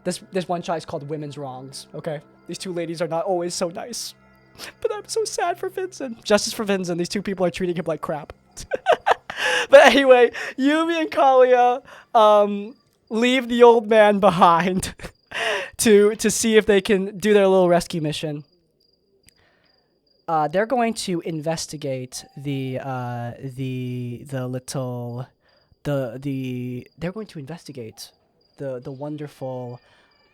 This one shot is called Women's Wrongs, okay? These two ladies are not always so nice. But I'm so sad for Finson. Justice for Finson. These two people are treating him like crap. But anyway, Yumi and Kalia leave the old man behind to see if they can do their little rescue mission. They're going to investigate they're going to investigate the wonderful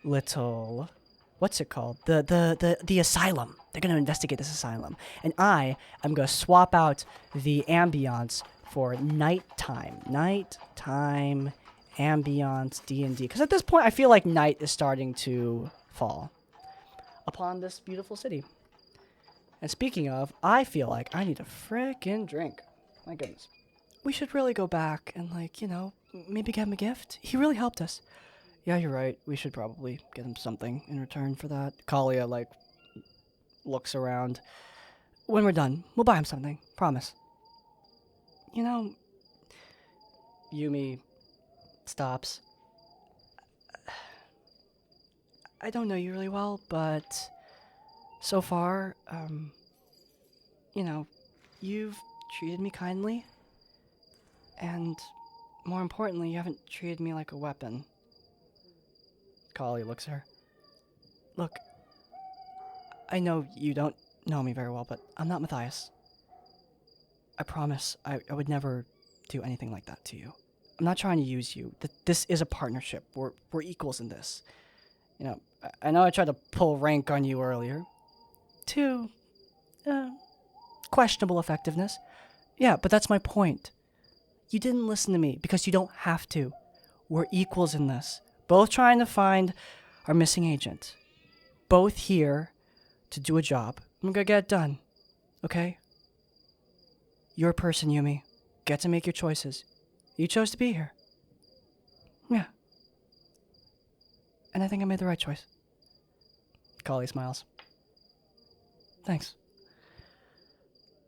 little, what's it called? The asylum. They're going to investigate this asylum. And I am going to swap out the ambience for nighttime. Nighttime ambience D&D. Because at this point, I feel like night is starting to fall upon this beautiful city. And speaking of, I feel like I need a frickin' drink. My goodness. We should really go back and, like, maybe get him a gift. He really helped us. Yeah, you're right. We should probably get him something in return for that. Kalia, like, looks around. When we're done, we'll buy him something. Promise. Yumi stops. I don't know you really well, but so far, you've treated me kindly. And more importantly, you haven't treated me like a weapon. Kalia looks at her. Look, I know you don't know me very well, but I'm not Matthias. I promise I would never do anything like that to you. I'm not trying to use you. This is a partnership. We're equals in this. You know, I know I tried to pull rank on you earlier. To questionable effectiveness. Yeah, but that's my point. You didn't listen to me because you don't have to. We're equals in this. Both trying to find our missing agent. Both here to do a job. I'm gonna get it done. Okay? You're a person, Yumi. Get to make your choices. You chose to be here. Yeah. And I think I made the right choice. Kalia smiles. Thanks.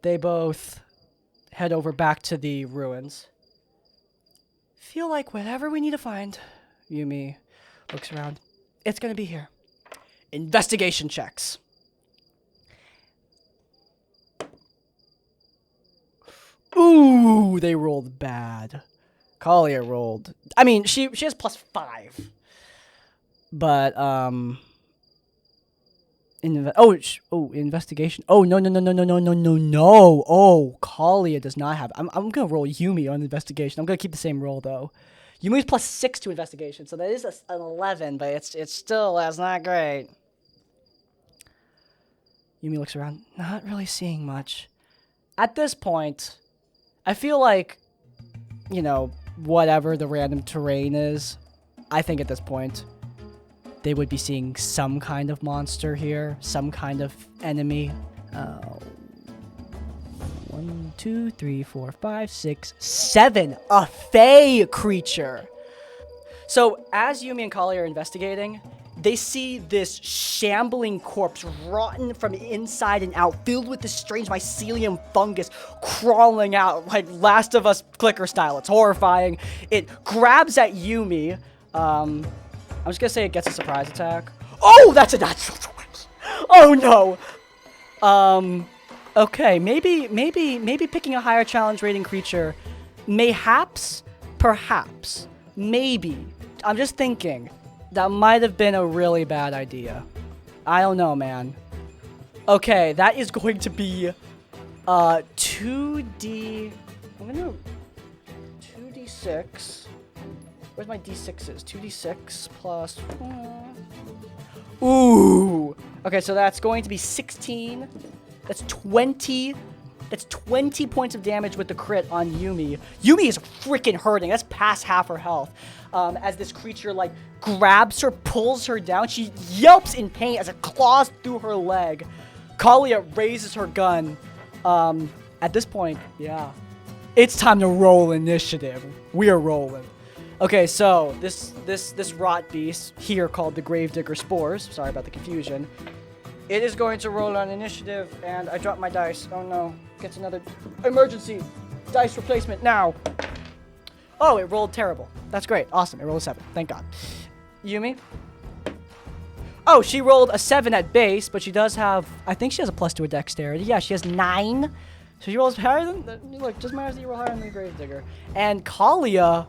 They both head over back to the ruins. Feel like whatever we need to find, Yumi looks around, it's gonna be here. Investigation checks. Ooh, they rolled bad. Kalia rolled. I mean, she has +5. But investigation. Oh, no. Oh, Kalia does not have. I'm gonna roll Yumi on investigation. I'm gonna keep the same roll though. Yumi's +6 to investigation, so that is an 11, but it's still that's not great. Yumi looks around, not really seeing much. At this point, I feel like, you know, whatever the random terrain is, I think at this point, they would be seeing some kind of monster here, some kind of enemy. 1, 2, 3, 4, 5, 6, 7. A Fey creature. So as Yumi and Kalia are investigating, they see this shambling corpse, rotten from inside and out, filled with this strange mycelium fungus crawling out like Last of Us clicker style. It's horrifying. It grabs at Yumi. I'm just gonna say it gets a surprise attack. Oh, that's a natural 20. Oh no. Okay, maybe picking a higher challenge rating creature, perhaps, maybe. I'm just thinking. That might have been a really bad idea. I don't know, man. Okay, that is going to be 2D. I'm gonna 2D6. Where's my D6s? 2D6 plus. Ooh. Okay, so that's going to be 16. That's 20. That's 20 points of damage with the crit on Yumi. Yumi is freaking hurting. That's past half her health. As this creature, like, grabs her, pulls her down. She yelps in pain as it claws through her leg. Kalia raises her gun. At this point, yeah. It's time to roll initiative. We are rolling. Okay, so this rot beast here called the Gravedigger Spores. Sorry about the confusion. It is going to roll on initiative, and I dropped my dice. Oh no. Gets another emergency dice replacement now. Oh, it rolled terrible. That's great. Awesome. It rolled a 7. Thank God. Yumi? Oh, she rolled a 7 at base, but she does have, I think she has a +2 to dexterity. Yeah, she has 9. So she rolls higher than, look, just matters that you roll higher than the Gravedigger. And Kalia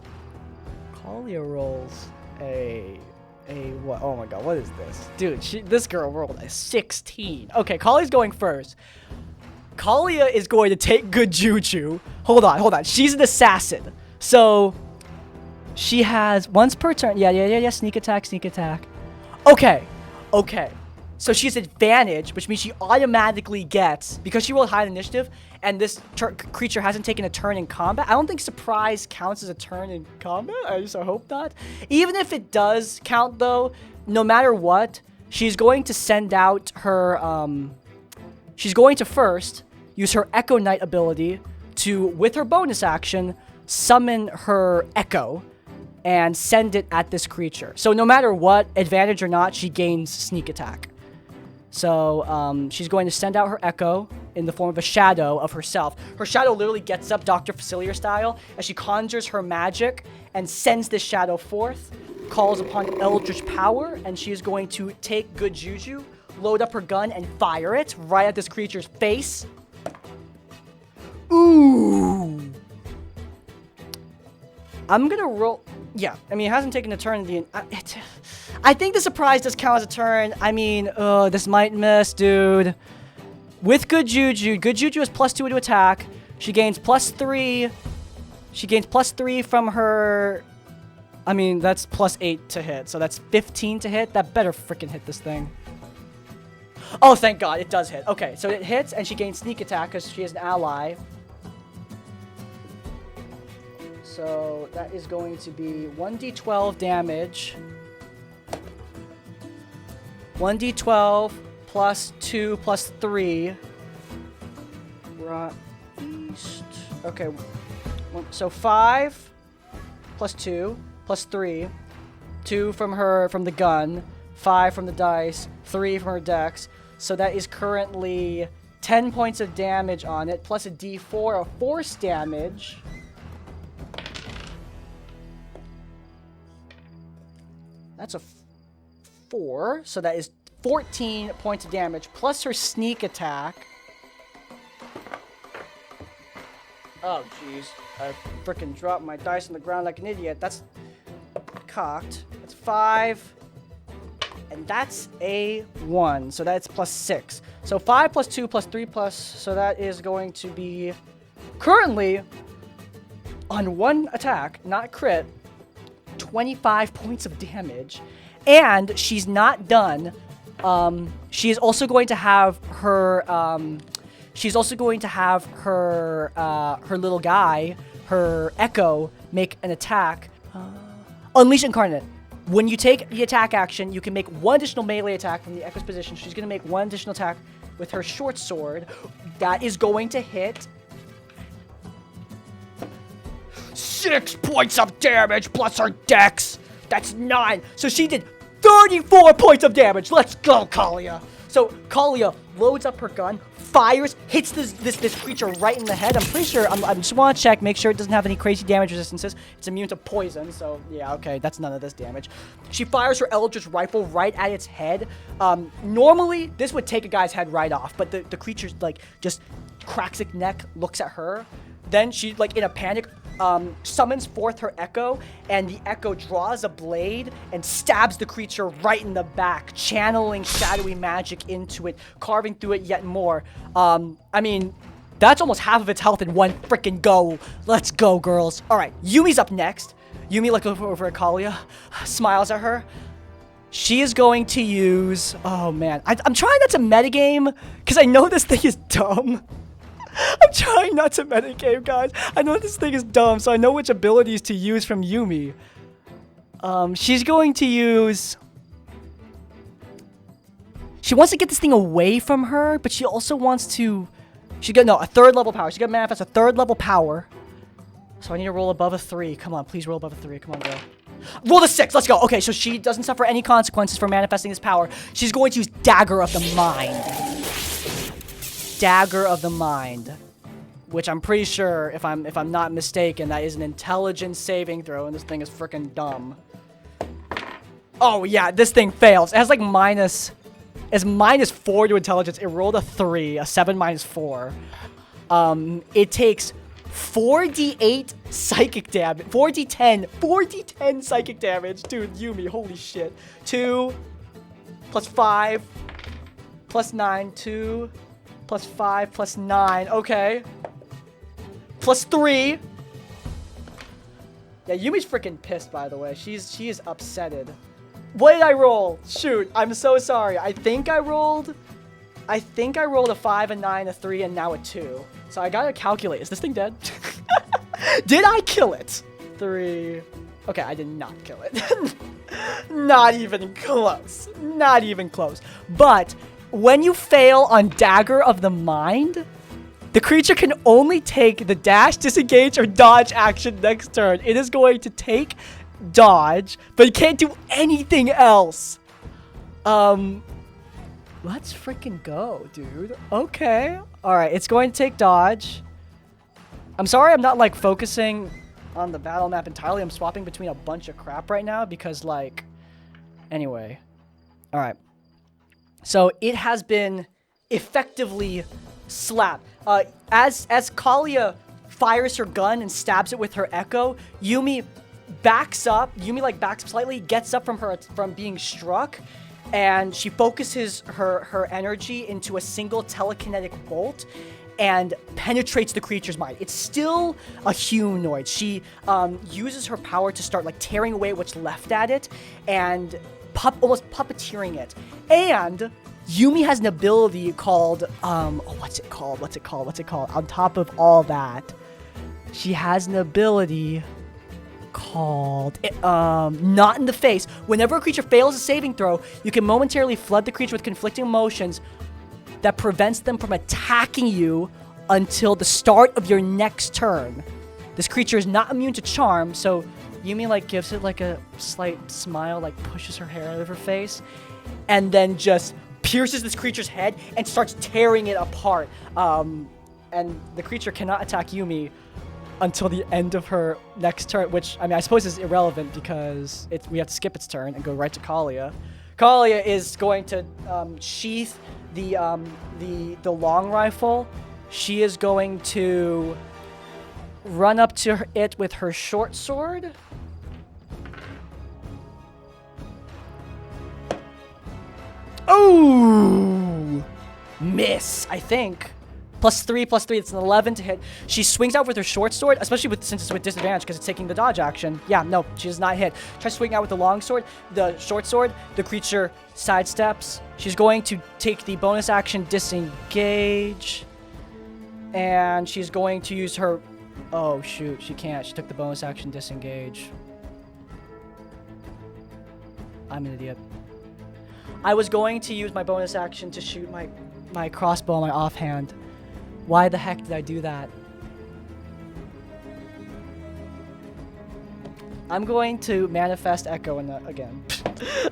rolls a what? Oh my God, what is this? Dude, this girl rolled a 16. Okay, Kalia's going first. Kalia is going to take good juju. Hold on. She's an assassin. So, she has once per turn. Yeah. Sneak attack. Okay. So she has advantage, which means she automatically gets, because she rolled high in initiative, and this creature hasn't taken a turn in combat. I don't think surprise counts as a turn in combat. I just hope not. Even if it does count, though, no matter what, she's going to send out her, she's going to first use her Echo Knight ability to, with her bonus action, summon her Echo and send it at this creature. So no matter what, advantage or not, she gains sneak attack. So she's going to send out her Echo in the form of a shadow of herself. Her shadow literally gets up Dr. Facilier style as she conjures her magic and sends this shadow forth, calls upon Eldritch Power, and she is going to take good juju, load up her gun, and fire it right at this creature's face. Ooh. I'm gonna roll. Yeah, I mean, it hasn't taken a turn. I think the surprise does count as a turn. I mean, this might miss, dude. With good juju is +2 to attack. She gains +3. She gains +3 from her... I mean, that's +8 to hit. So that's 15 to hit. That better freaking hit this thing. Oh, thank God. It does hit. Okay, so it hits, and she gains sneak attack because she is an ally. So that is going to be 1d12 damage. 1d12 plus 2 plus 3. Right. East. Okay. So 5 plus 2 plus 3. 2 from the gun. 5 from the dice. 3 from her dex. So that is currently 10 points of damage on it, plus a d4 of force damage. That's a 4, so that is 14 points of damage, plus her sneak attack. Oh, jeez. I frickin' dropped my dice on the ground like an idiot. That's cocked. That's 5. And that's a 1, so that's +6. So 5 plus 2 plus 3 plus, so that is going to be currently on one attack, not crit, 25 points of damage. And she's not done. She is also going to have her, her little guy, her Echo, make an attack. Unleash Incarnate. When you take the attack action, you can make one additional melee attack from the Echo's position. She's going to make one additional attack with her short sword. That is going to hit 6 points of damage plus her dex. That's 9. So she did 34 points of damage. Let's go, Kalia. So Kalia loads up her gun, fires, hits this creature right in the head. I'm pretty sure, I just want to check, make sure it doesn't have any crazy damage resistances. It's immune to poison, so yeah, okay, that's none of this damage. She fires her Eldritch Rifle right at its head. Normally, this would take a guy's head right off, but the creature, like, just cracks its neck, looks at her. Then she, like, in a panic, summons forth her Echo, and the Echo draws a blade and stabs the creature right in the back, channeling shadowy magic into it, carving through it yet more. I mean, that's almost half of its health in one freaking go. Let's go, girls. All right, Yumi's up next. Yumi looks over at Kalia, smiles at her. She is going to use... Oh, man. I'm trying not to metagame, because I know this thing is dumb. I'm trying not to metagame, guys. I know this thing is dumb, so I know which abilities to use from Yumi. She's going to use... She wants to get this thing away from her, but she also wants to... She got, no, a 3rd level power. She got manifest a 3rd level power. So I need to roll above a 3. Come on, please roll above a 3. Come on, girl. Roll the 6. Let's go. Okay, so she doesn't suffer any consequences for manifesting this power. She's going to use Dagger of the Mind. Dagger of the Mind, which I'm pretty sure, if I'm not mistaken, that is an intelligence saving throw, and this thing is freaking dumb. Oh yeah, this thing fails. It has like it's -4 to intelligence. It rolled a 3, a 7 minus 4. It takes 4d8 psychic damage, 4d10 psychic damage. Dude, Yumi, holy shit. 2 plus 5 plus 9, 2 plus 5 plus 9. Okay. Plus 3. Yeah, Yumi's freaking pissed, by the way. She is upsetted. What did I roll? Shoot, I'm so sorry. I think I rolled a 5, a 9, a 3, and now a 2. So I gotta calculate. Is this thing dead? Did I kill it? 3. Okay, I did not kill it. Not even close. Not even close. But when you fail on Dagger of the Mind, the creature can only take the dash, disengage, or dodge action next turn. It is going to take dodge, but it can't do anything else. Let's freaking go, dude. Okay. Alright, it's going to take dodge. I'm sorry I'm not, like, focusing on the battle map entirely. I'm swapping between a bunch of crap right now because, like... Anyway. Alright. So, it has been effectively slapped. As Kalia fires her gun and stabs it with her Echo, Yumi backs up. Yumi, like, backs up slightly, gets up from being struck, and she focuses her energy into a single telekinetic bolt, and penetrates the creature's mind. It's still a humanoid. She uses her power to start like tearing away what's left at it and almost puppeteering it. And Yumi has an ability called what's it called? On top of all that, she has an ability called Not in the Face. Whenever a creature fails a saving throw, you can momentarily flood the creature with conflicting emotions that prevents them from attacking you until the start of your next turn. This creature is not immune to charm, so Yumi like gives it like a slight smile, like pushes her hair out of her face, and then just pierces this creature's head and starts tearing it apart. And the creature cannot attack Yumi until the end of her next turn, which, I mean, I suppose is irrelevant because we have to skip its turn and go right to Kalia. Kalia is going to sheath the long rifle. She is going to run up to it with her short sword. Oh! Miss, I think. +3, it's an 11 to hit. She swings out with her short sword, especially since it's with disadvantage because it's taking the dodge action. Yeah, no, she does not hit. Tries swinging out with the long sword, the short sword. The creature sidesteps. She's going to take the bonus action disengage. And she's going to use her... Oh, shoot, she can't. She took the bonus action disengage. I'm an idiot. I was going to use my bonus action to shoot my crossbow on my offhand. Why the heck did I do that? I'm going to manifest Echo again.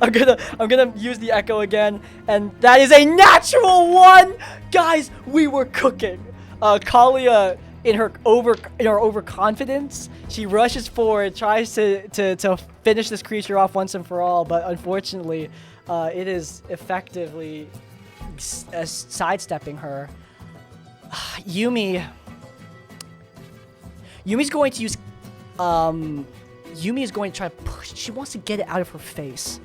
I'm gonna use the Echo again, and that is a natural 1! Guys, we were cooking. Kalia, in her overconfidence, she rushes forward, tries to finish this creature off once and for all, but unfortunately, it is effectively sidestepping her. Yumi's going to use Yumi is going to try to push. She wants to get it out of her face,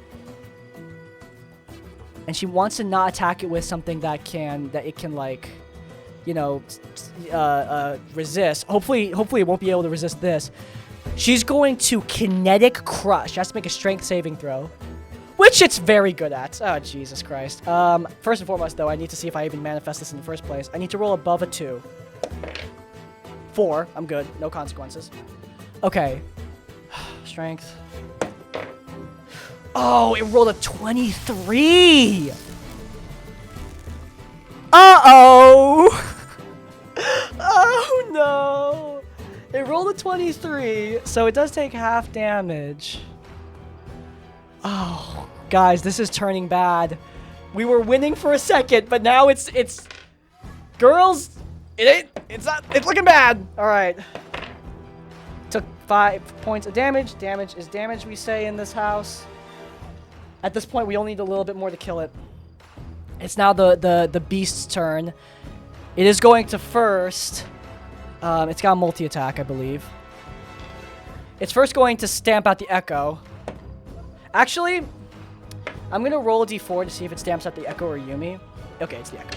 and she wants to not attack it with something that it can like, you know, resist. Hopefully it won't be able to resist this. She's going to kinetic crush. She has to make a strength saving throw, which it's very good at. Oh, Jesus Christ. First and foremost, though, I need to see if I even manifest this in the first place. I need to roll above a 2. 4. I'm good. No consequences. Okay. Strength. Oh, it rolled a 23! Uh-oh! Oh, no! It rolled a 23, so it does take half damage. Oh, guys, this is turning bad. We were winning for a second, but now it's girls, it's looking bad. All right. Took 5 points of damage. Damage is damage, we say in this house. At this point, we only need a little bit more to kill it. It's now the beast's turn. It is going to first. It's got a multi-attack, I believe. It's first going to stamp out the Echo. Actually, I'm going to roll a d4 to see if it stamps out the Echo or Yumi. Okay, it's the Echo.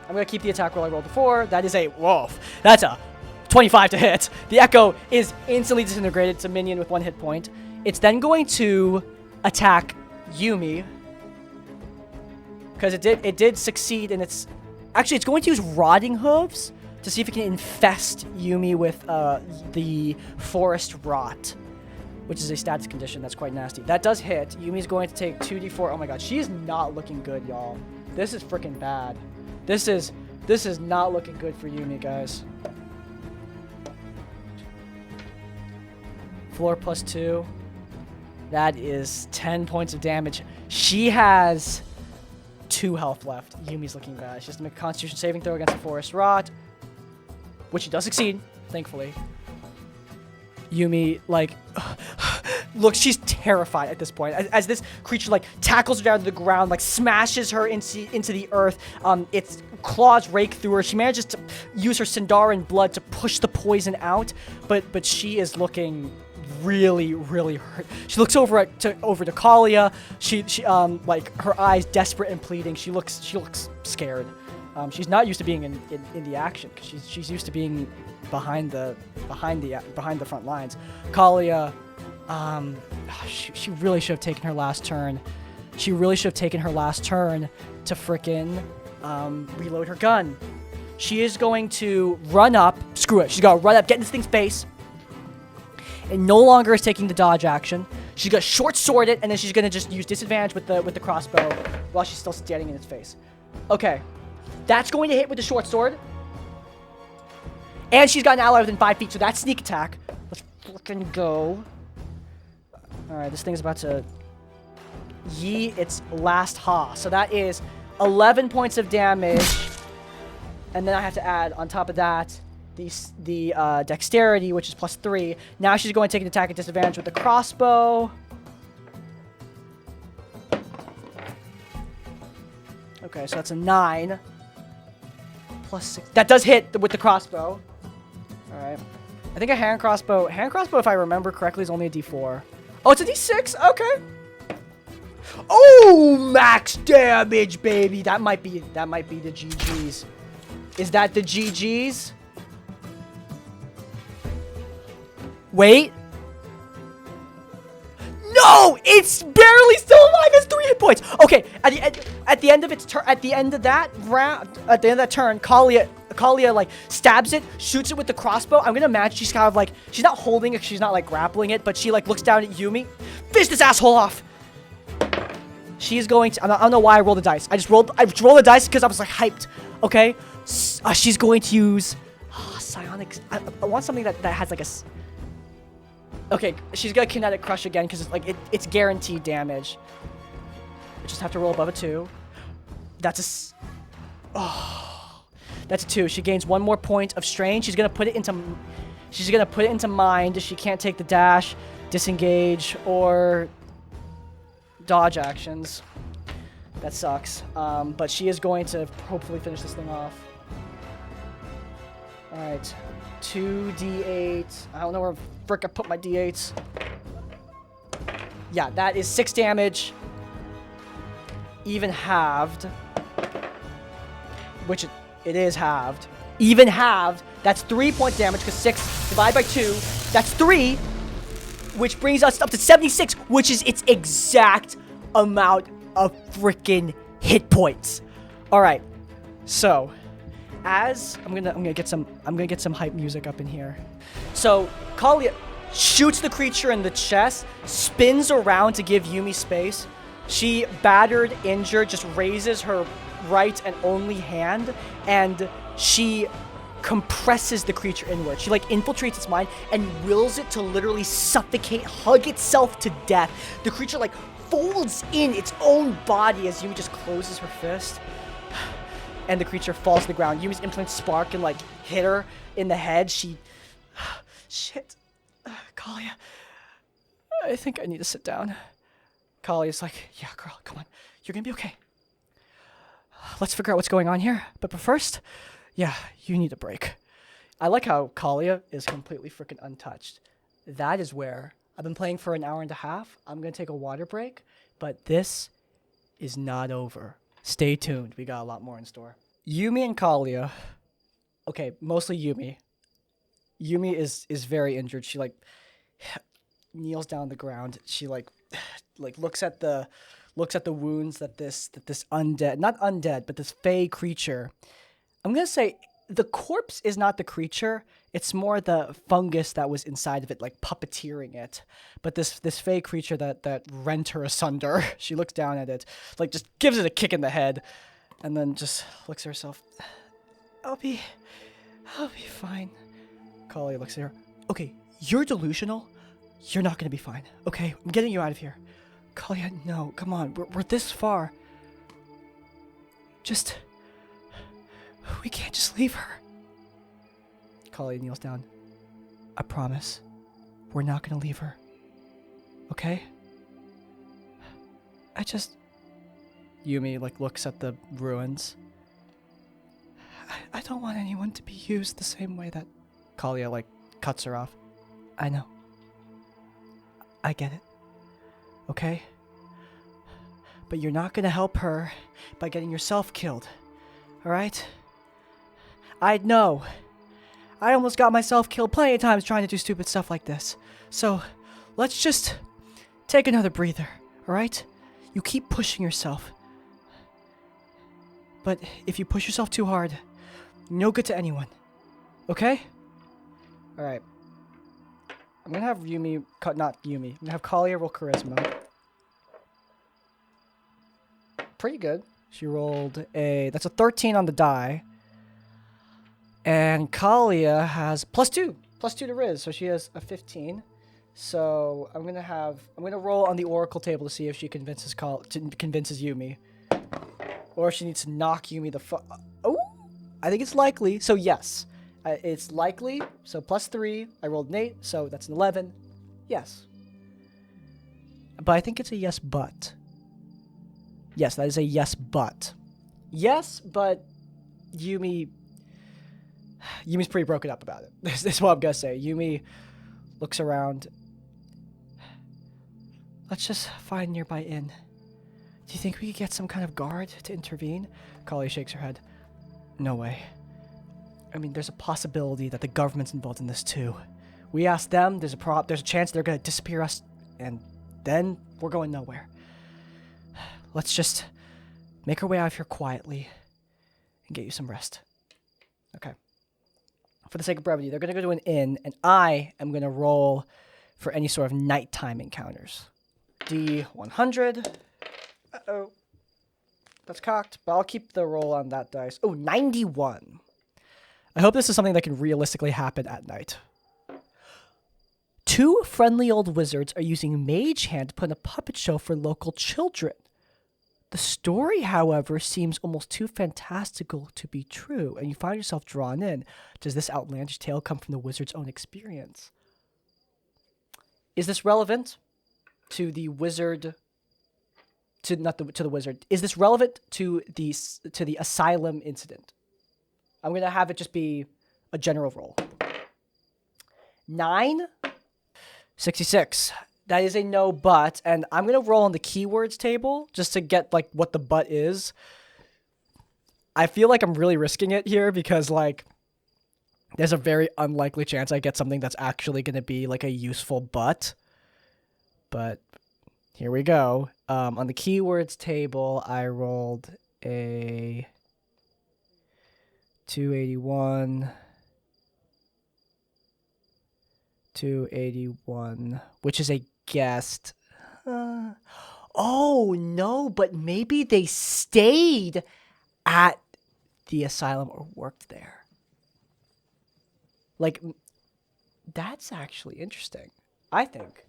I'm going to keep the attack roll I rolled before. That is a... Whoa. That's a 25 to hit. The Echo is instantly disintegrated. It's a minion with 1 hit point. It's then going to attack Yumi, because it did succeed in its... Actually, it's going to use Rotting Hooves to see if it can infest Yumi with the Forest Rot, which is a status condition that's quite nasty. That does hit. Yumi's going to take 2d4. Oh my god, she is not looking good, y'all. This is freaking bad. This is not looking good for Yumi, guys. Floor +2. That is 10 points of damage. She has 2 health left. Yumi's looking bad. She has to make a Constitution saving throw against the Forest Rot, which she does succeed, thankfully. Yumi, like, look, she's terrified at this point. As this creature, like, tackles her down to the ground, like, smashes her into the earth. Its claws rake through her. She manages to use her Sindarin blood to push the poison out, but she is looking really, really hurt. She looks over to Kalia. She like, her eyes desperate and pleading. She looks scared. She's not used to being in the action because she's used to being behind the front lines. Kalia, she really should have taken her last turn. She really should have taken her last turn to frickin' reload her gun. She is going to run up. Screw it. She's got to run up, get in this thing's face. And no longer is taking the dodge action. She's gonna short sword it, and then she's gonna just use disadvantage with the crossbow while she's still standing in its face. Okay, that's going to hit with the short sword. And she's got an ally within 5 feet, so that's sneak attack. Let's fucking go. All right, this thing's about to yee its last ha. So that is 11 points of damage, and then I have to add on top of that the dexterity, which is +3. Now she's going to take an attack at disadvantage with the crossbow. Okay, so that's a 9. +6. That does hit with the crossbow. All right. I think a hand crossbow, if I remember correctly, is only a D4. Oh, it's a D6? Okay. Oh, max damage, baby. That might be the GGs. Is that the GGs? Wait. No, it's barely still alive. It's 3 hit points. Okay, at the end of its turn, at the end of that turn, Kalia like stabs it, shoots it with the crossbow. I'm gonna imagine she's kind of like, she's not holding it, she's not like grappling it, but she like looks down at Yumi. Finish this asshole off. She is going to. I don't know why I rolled the dice. I just rolled the dice because I was like hyped. Okay, she's going to use psionic. I want something that has like a. Okay, she's gonna kinetic crush again because it's like it's guaranteed damage. I just have to roll above a 2. That's a 2. She gains 1 more point of strain. She's gonna put it into mind. She can't take the dash, disengage, or dodge actions. That sucks. But she is going to hopefully finish this thing off. All right, 2d8. I don't know where frick I put my d8s. Yeah, that is 6 damage. Even halved. Which it is halved. Even halved. That's 3 point damage because 6 divided by 2. That's 3. Which brings us up to 76, which is its exact amount of freaking hit points. All right. So, as I'm gonna get some hype music up in here. So, Kalia shoots the creature in the chest, spins around to give Yumi space. She, battered, injured, just raises her right and only hand, and she compresses the creature inward. She like infiltrates its mind and wills it to literally suffocate, hug itself to death. The creature like folds in its own body as Yumi just closes her fist, and the creature falls to the ground. Yumi's influence spark and like hit her in the head. Shit. Kalia, I think I need to sit down. Kalia's like, yeah, girl, come on. You're gonna be okay. Let's figure out what's going on here. But first, yeah, you need a break. I like how Kalia is completely freaking untouched. That is where I've been playing for an hour and a half. I'm gonna take a water break, but this is not over. Stay tuned. We got a lot more in store. Yumi and Kalia. Okay, mostly Yumi. Yumi is very injured. She like kneels down on the ground. She like looks at the wounds that this undead, not undead, but this fey creature. I'm gonna say the corpse is not the creature. It's more the fungus that was inside of it, like puppeteering it. But this fey creature that rent her asunder. She looks down at it, like just gives it a kick in the head, and then just looks at herself. I'll be fine. Kalia looks at her. Okay, you're delusional. You're not gonna be fine. Okay, I'm getting you out of here. Kalia, no, come on. We're this far. We can't just leave her. Kalia kneels down. I promise. We're not gonna leave her. Okay? Yumi, like, looks at the ruins. I don't want anyone to be used the same way that Kalia, like, cuts her off. I know. I get it. Okay? But you're not gonna help her by getting yourself killed. Alright? I know. I almost got myself killed plenty of times trying to do stupid stuff like this. So, let's just take another breather, alright? You keep pushing yourself. But if you push yourself too hard, no good to anyone. Okay? Alright. I'm gonna have Yumi, not Yumi, I'm gonna have Kalia roll charisma. Pretty good. She rolled that's a 13 on the die. And Kalia has +2 to Riz, so she has a 15. So I'm gonna roll on the Oracle table to see if she convinces Yumi. Or if she needs to knock Yumi the fuck. Oh! I think it's likely. So yes. It's likely. So +3. I rolled an 8, so that's an 11. Yes. But I think it's a yes, but. Yes, that is a yes, but. Yes, but Yumi's pretty broken up about it. This is what I'm gonna say. Yumi looks around. Let's just find a nearby inn. Do you think we could get some kind of guard to intervene? Kalia shakes her head. No way. I mean, there's a possibility that the government's involved in this too. We ask them, there's a chance they're gonna disappear us, and then we're going nowhere. Let's just make our way out of here quietly and get you some rest. Okay. For the sake of brevity, they're gonna go to an inn, and I am gonna roll for any sort of nighttime encounters. D100. Uh-oh. That's cocked, but I'll keep the roll on that dice. Oh, 91. I hope this is something that can realistically happen at night. 2 friendly old wizards are using Mage Hand to put on a puppet show for local children. The story, however, seems almost too fantastical to be true, and you find yourself drawn in. Does this outlandish tale come from the wizard's own experience? Is this relevant to the wizard? To the wizard. Is this relevant to the asylum incident? I'm gonna have it just be a general roll. 9, 66. That is a no but, and I'm gonna roll on the keywords table just to get like what the but is. I feel like I'm really risking it here because like there's a very unlikely chance I get something that's actually gonna be like a useful but. But here we go. On the keywords table, I rolled a 281, 281, which is a guest. Oh, no, but maybe they stayed at the asylum or worked there. Like, that's actually interesting, I think.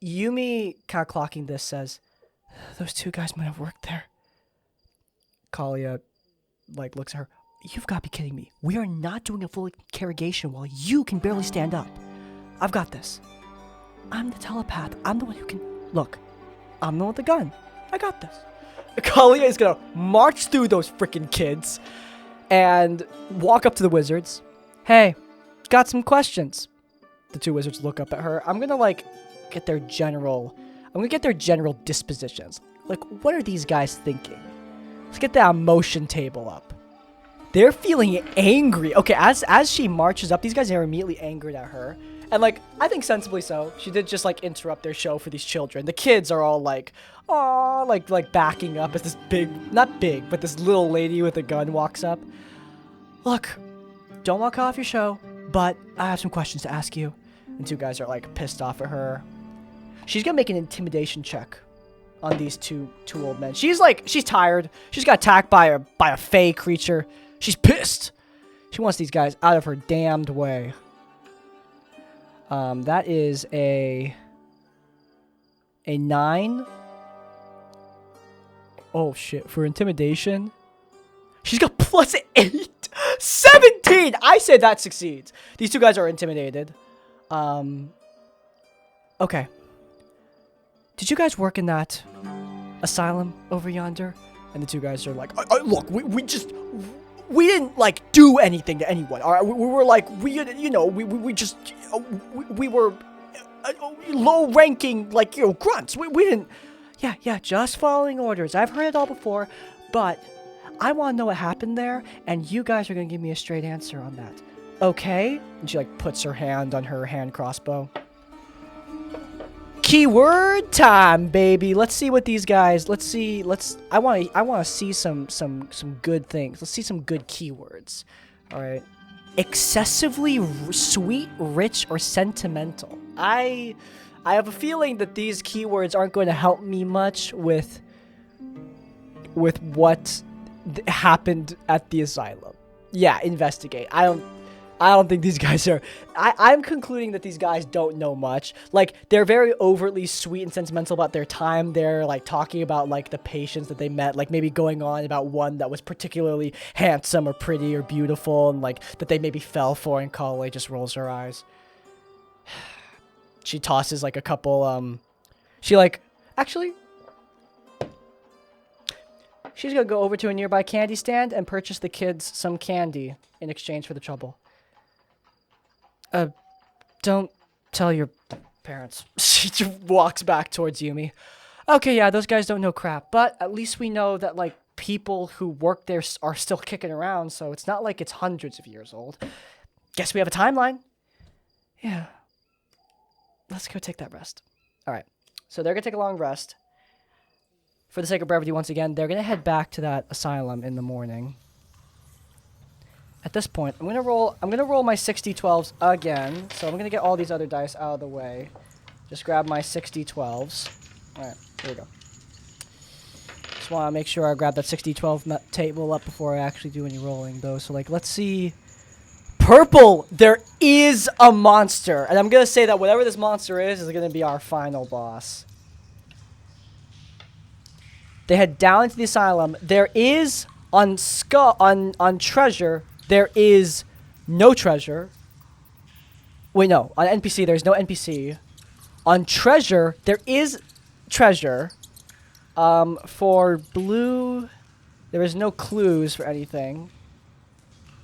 Yumi, kind of clocking this, says, those 2 guys might have worked there. Kalia, like, looks at her. You've got to be kidding me. We are not doing a full interrogation while you can barely stand up. I've got this. I'm the telepath. I'm the one who can... Look, I'm the one with the gun. I got this. Kalia is going to march through those freaking kids and walk up to the wizards. Hey, got some questions. The 2 wizards look up at her. I'm going to, like, get their general dispositions. Like, what are these guys thinking? Let's get the emotion table up. They're feeling angry. Okay, as she marches up, these guys are immediately angered at her. And, like, I think sensibly so. She did just, like, interrupt their show for these children. The kids are all, like, aw, like backing up as this not big, but this little lady with a gun walks up. Look, don't walk off your show, but I have some questions to ask you. And 2 guys are, like, pissed off at her. She's gonna make an intimidation check on these two old men. She's tired. She's got attacked by a fey creature. She's pissed. She wants these guys out of her damned way. That is a 9. Oh shit, for intimidation. She's got +8. 17! I said that succeeds. These 2 guys are intimidated. Okay. Did you guys work in that asylum over yonder? And the 2 guys are like, look, we didn't, like, do anything to anyone, all right? We were, like, we were low-ranking, like, grunts. We didn't, yeah, just following orders. I've heard it all before, but I want to know what happened there, and you guys are going to give me a straight answer on that. Okay? And she, like, puts her hand on her hand crossbow. Keyword time, baby. Let's see what these guys. I want to see some good things. Let's see some good keywords. All right. Excessively sweet, rich, or sentimental. I have a feeling that these keywords aren't going to help me much with what happened at the asylum. Yeah, investigate. I don't think these guys are... I'm concluding that these guys don't know much. Like, they're very overtly sweet and sentimental about their time. They're, like, talking about, like, the patients that they met. Like, maybe going on about one that was particularly handsome or pretty or beautiful. And, like, that they maybe fell for. And Kalia just rolls her eyes. She tosses, like, a couple, She, like... Actually... She's gonna go over to a nearby candy stand and purchase the kids some candy in exchange for the trouble. Don't tell your parents. She just walks back towards Yumi. Okay, yeah, those guys don't know crap, but at least we know that, like, people who work there are still kicking around, so it's not like it's hundreds of years old. Guess we have a timeline. Yeah. Let's go take that rest. Alright, so they're gonna take a long rest. For the sake of brevity, once again, they're gonna head back to that asylum in the morning. At this point, I'm gonna roll my 6d12s again. So I'm gonna get all these other dice out of the way. Just grab my 6d12s. Alright, here we go. Just wanna make sure I grab that 6d12 table up before I actually do any rolling though. So like, let's see. Purple! There is a monster! And I'm gonna say that whatever this monster is gonna be our final boss. They head down to the asylum. There is on treasure. There is no treasure. Wait, no. On NPC, there's no NPC. On treasure, there is treasure. For blue, there is no clues for anything.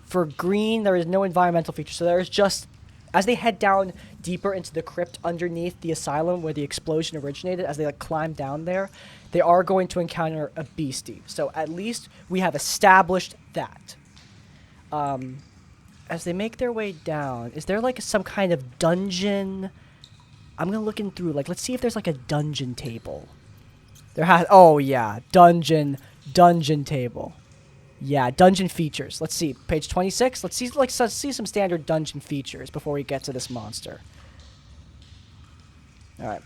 For green, there is no environmental feature. So there is just, as they head down deeper into the crypt underneath the asylum where the explosion originated, as they like climb down there, they are going to encounter a beastie. So at least we have established that. As they make their way down, is there like some kind of dungeon? I'm gonna look in through, like, let's see if there's like a dungeon table. There has, oh yeah, dungeon table. Yeah, dungeon features. Let's see, page 26. Let's see some standard dungeon features before we get to this monster. All right,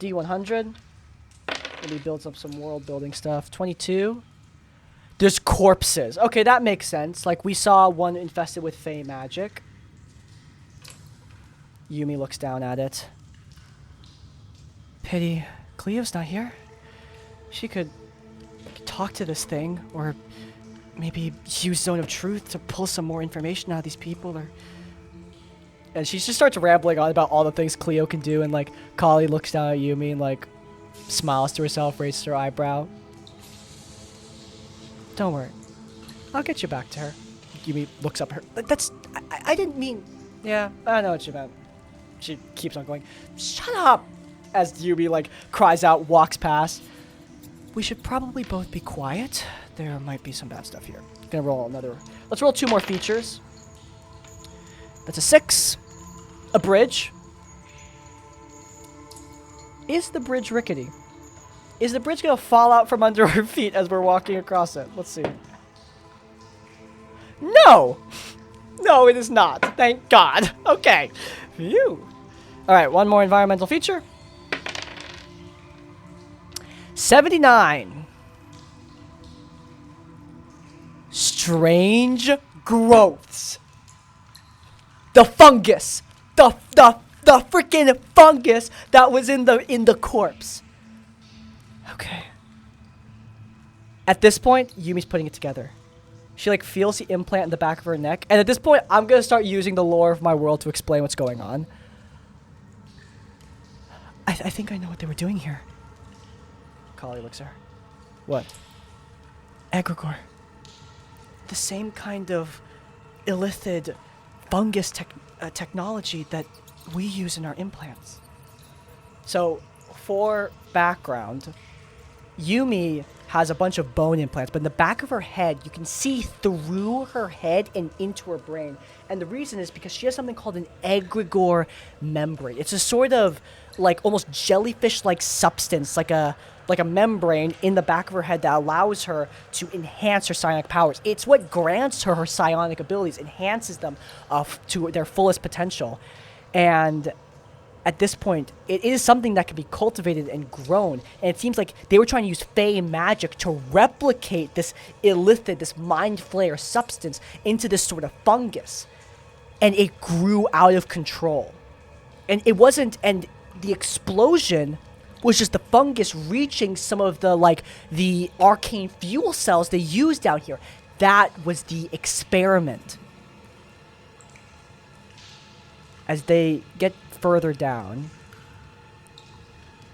D100. Maybe builds up some world building stuff. 22. There's corpses. Okay, that makes sense. Like, we saw one infested with fey magic. Yumi looks down at it. Pity Cleo's not here. She could talk to this thing, or maybe use Zone of Truth to pull some more information out of these people, or... And she just starts rambling on about all the things Cleo can do, and, like, Kalia looks down at Yumi and, like, smiles to herself, raises her eyebrow. Don't worry. I'll get you back to her. Yumi looks up at her. That's... I didn't mean... Yeah, I know what you meant. She keeps on going, shut up! As Yumi, like, cries out, walks past. We should probably both be quiet. There might be some bad stuff here. Gonna roll another... Let's roll 2 more features. That's a 6. A bridge. Is the bridge rickety? Is the bridge gonna fall out from under our feet as we're walking across it? Let's see. No! No, it is not. Thank God. Okay. Phew. Alright, one more environmental feature. 79. Strange growths. The fungus. The freaking fungus that was in the corpse. Okay. At this point, Yumi's putting it together. She like feels the implant in the back of her neck, and at this point, I'm gonna start using the lore of my world to explain what's going on. I think I know what they were doing here. Kalia looks at her. What? Egregore. The same kind of illithid fungus technology that we use in our implants. So, for background, Yumi has a bunch of bone implants, but in the back of her head, you can see through her head and into her brain. And the reason is because she has something called an egregore membrane. It's a sort of like almost jellyfish-like substance, like a membrane in the back of her head that allows her to enhance her psionic powers. It's what grants her psionic abilities, enhances them to their fullest potential. And at this point, it is something that can be cultivated and grown. And it seems like they were trying to use Fey magic to replicate this illithid, this mind flayer substance into this sort of fungus. And it grew out of control. And it wasn't, and the explosion was just the fungus reaching some of the arcane fuel cells they used down here. That was the experiment. As they get further down,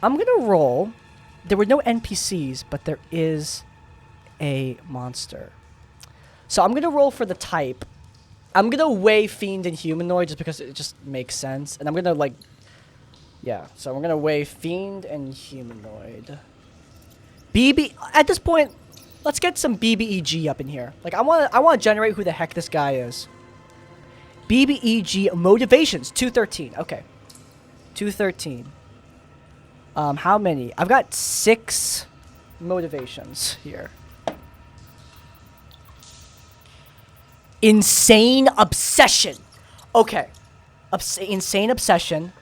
I'm gonna roll. There were no NPCs, but there is a monster. So I'm gonna roll for the type. I'm gonna weigh Fiend and Humanoid just because it just makes sense. And I'm gonna so I'm gonna weigh Fiend and Humanoid. BB, at this point, let's get some BBEG up in here. Like I wanna generate who the heck this guy is. BBEG motivations, 213. Okay. 213. How many? I've got 6 motivations here. Insane obsession. Okay. Insane obsession.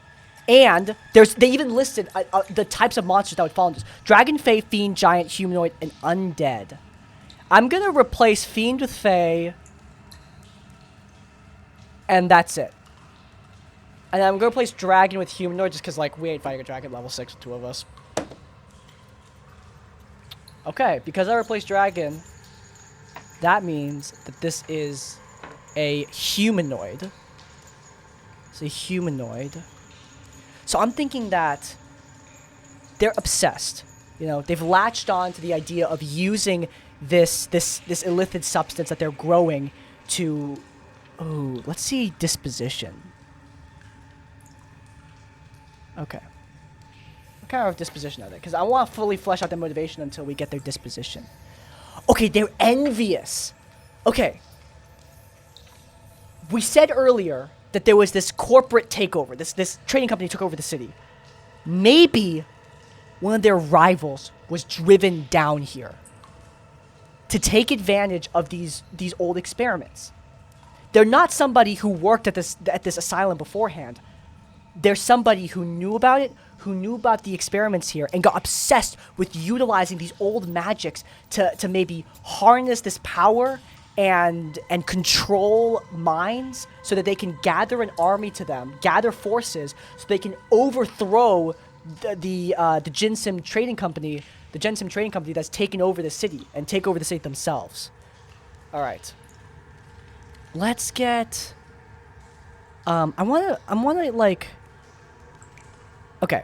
And they even listed the types of monsters that would fall into this. Dragon, Fey, Fiend, Giant, Humanoid, and Undead. I'm going to replace Fiend with Fey. And that's it. And I'm going to replace Dragon with Humanoid just because, we ain't fighting a Dragon level 6 with 2 of us. Okay, because I replaced Dragon, that means that this is a Humanoid. It's a Humanoid. So I'm thinking that they're obsessed. They've latched on to the idea of using this illithid substance that they're growing to... Oh, let's see disposition. Okay. What kind of disposition are they? Because I want to fully flesh out their motivation until we get their disposition. Okay, they're envious. Okay. We said earlier that there was this corporate takeover. This trading company took over the city. Maybe one of their rivals was driven down here to take advantage of these old experiments. They're not somebody who worked at this asylum beforehand. They're somebody who knew about it, who knew about the experiments here, and got obsessed with utilizing these old magics to maybe harness this power and control minds so that they can gather an army to them, gather forces, so they can overthrow the Jinsim trading company, the Jinsim trading company that's taken over the city and take over the city themselves. All right. Let's get. I wanna Okay.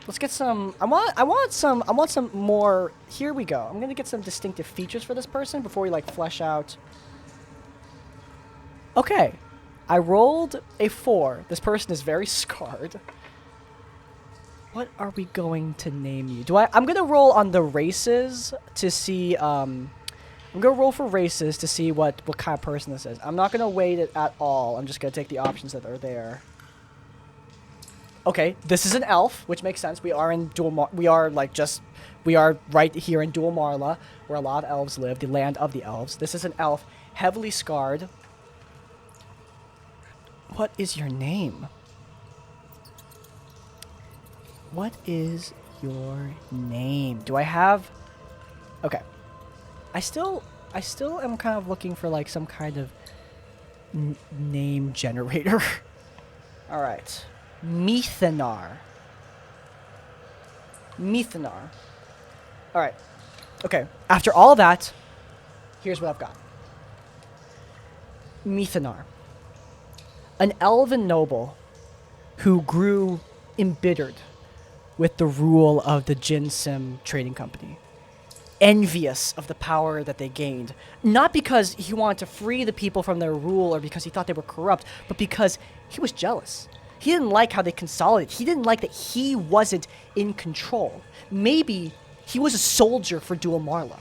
Let's get some. I want some more. Here we go. I'm gonna get some distinctive features for this person before we flesh out. Okay, I rolled a 4. This person is very scarred. What are we going to name you? I'm gonna roll on the races to see. I'm gonna roll for races to see what kind of person this is. I'm not gonna weight it at all. I'm just gonna take the options that are there. Okay, this is an elf, which makes sense. We are in we are right here in Dual Marla, where a lot of elves live, the land of the elves. This is an elf, heavily scarred. What is your name? What is your name? Do I have? Okay. I still am kind of looking for some kind of name generator. All right. Methanar. All right. Okay. After all that, here's what I've got. Methanar. An elven noble who grew embittered with the rule of the Jinsim trading company. Envious of the power that they gained. Not because he wanted to free the people from their rule or because he thought they were corrupt, but because he was jealous. He didn't like how they consolidated. He didn't like that he wasn't in control. Maybe He was a soldier for Dual Marla.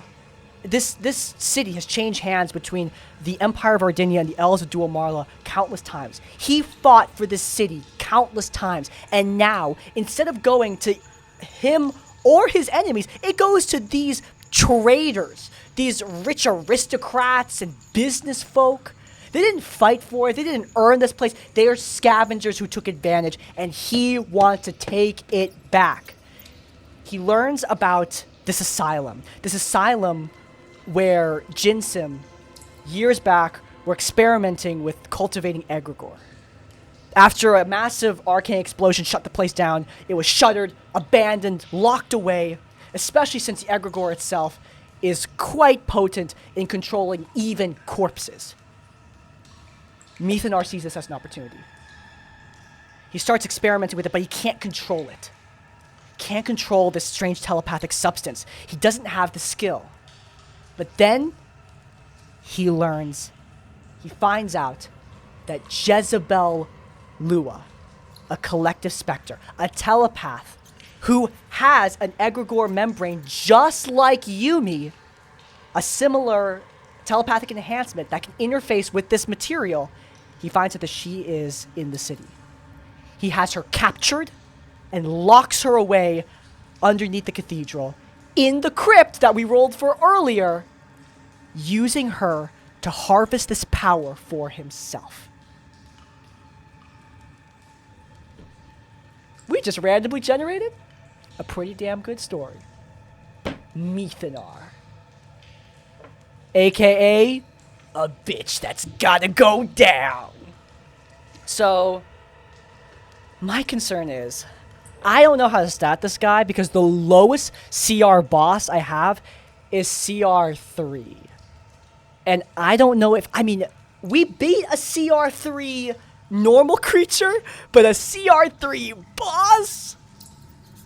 This city has changed hands between the Empire of Ardinia and the Elves of Dual Marla countless times. He fought for this city countless times, and now, instead of going to him or his enemies, it goes to these traitors, these rich aristocrats and business folk. They didn't fight for it. They didn't earn this place. They are scavengers who took advantage, and he wants to take it back. He learns about this asylum where Jinsim, years back, were experimenting with cultivating egregore. After a massive arcane explosion shut the place down, it was shuttered, abandoned, locked away, especially since the egregore itself is quite potent in controlling even corpses. Mithanar sees this as an opportunity. He starts experimenting with it, but he can't control it. Can't control this strange telepathic substance. He doesn't have the skill. But then he finds out that Jezebel Lua, a collective specter, a telepath who has an egregore membrane just like Yumi, a similar telepathic enhancement that can interface with this material, he finds out that she is in the city. He has her captured and locks her away underneath the cathedral in the crypt that we rolled for earlier, using her to harvest this power for himself. We just randomly generated a pretty damn good story. Mithanar. AKA a bitch that's gotta go down. So, my concern is, I don't know how to stat this guy because the lowest CR boss I have is CR 3. And I don't know if, we beat a CR 3 normal creature, but a CR 3 boss?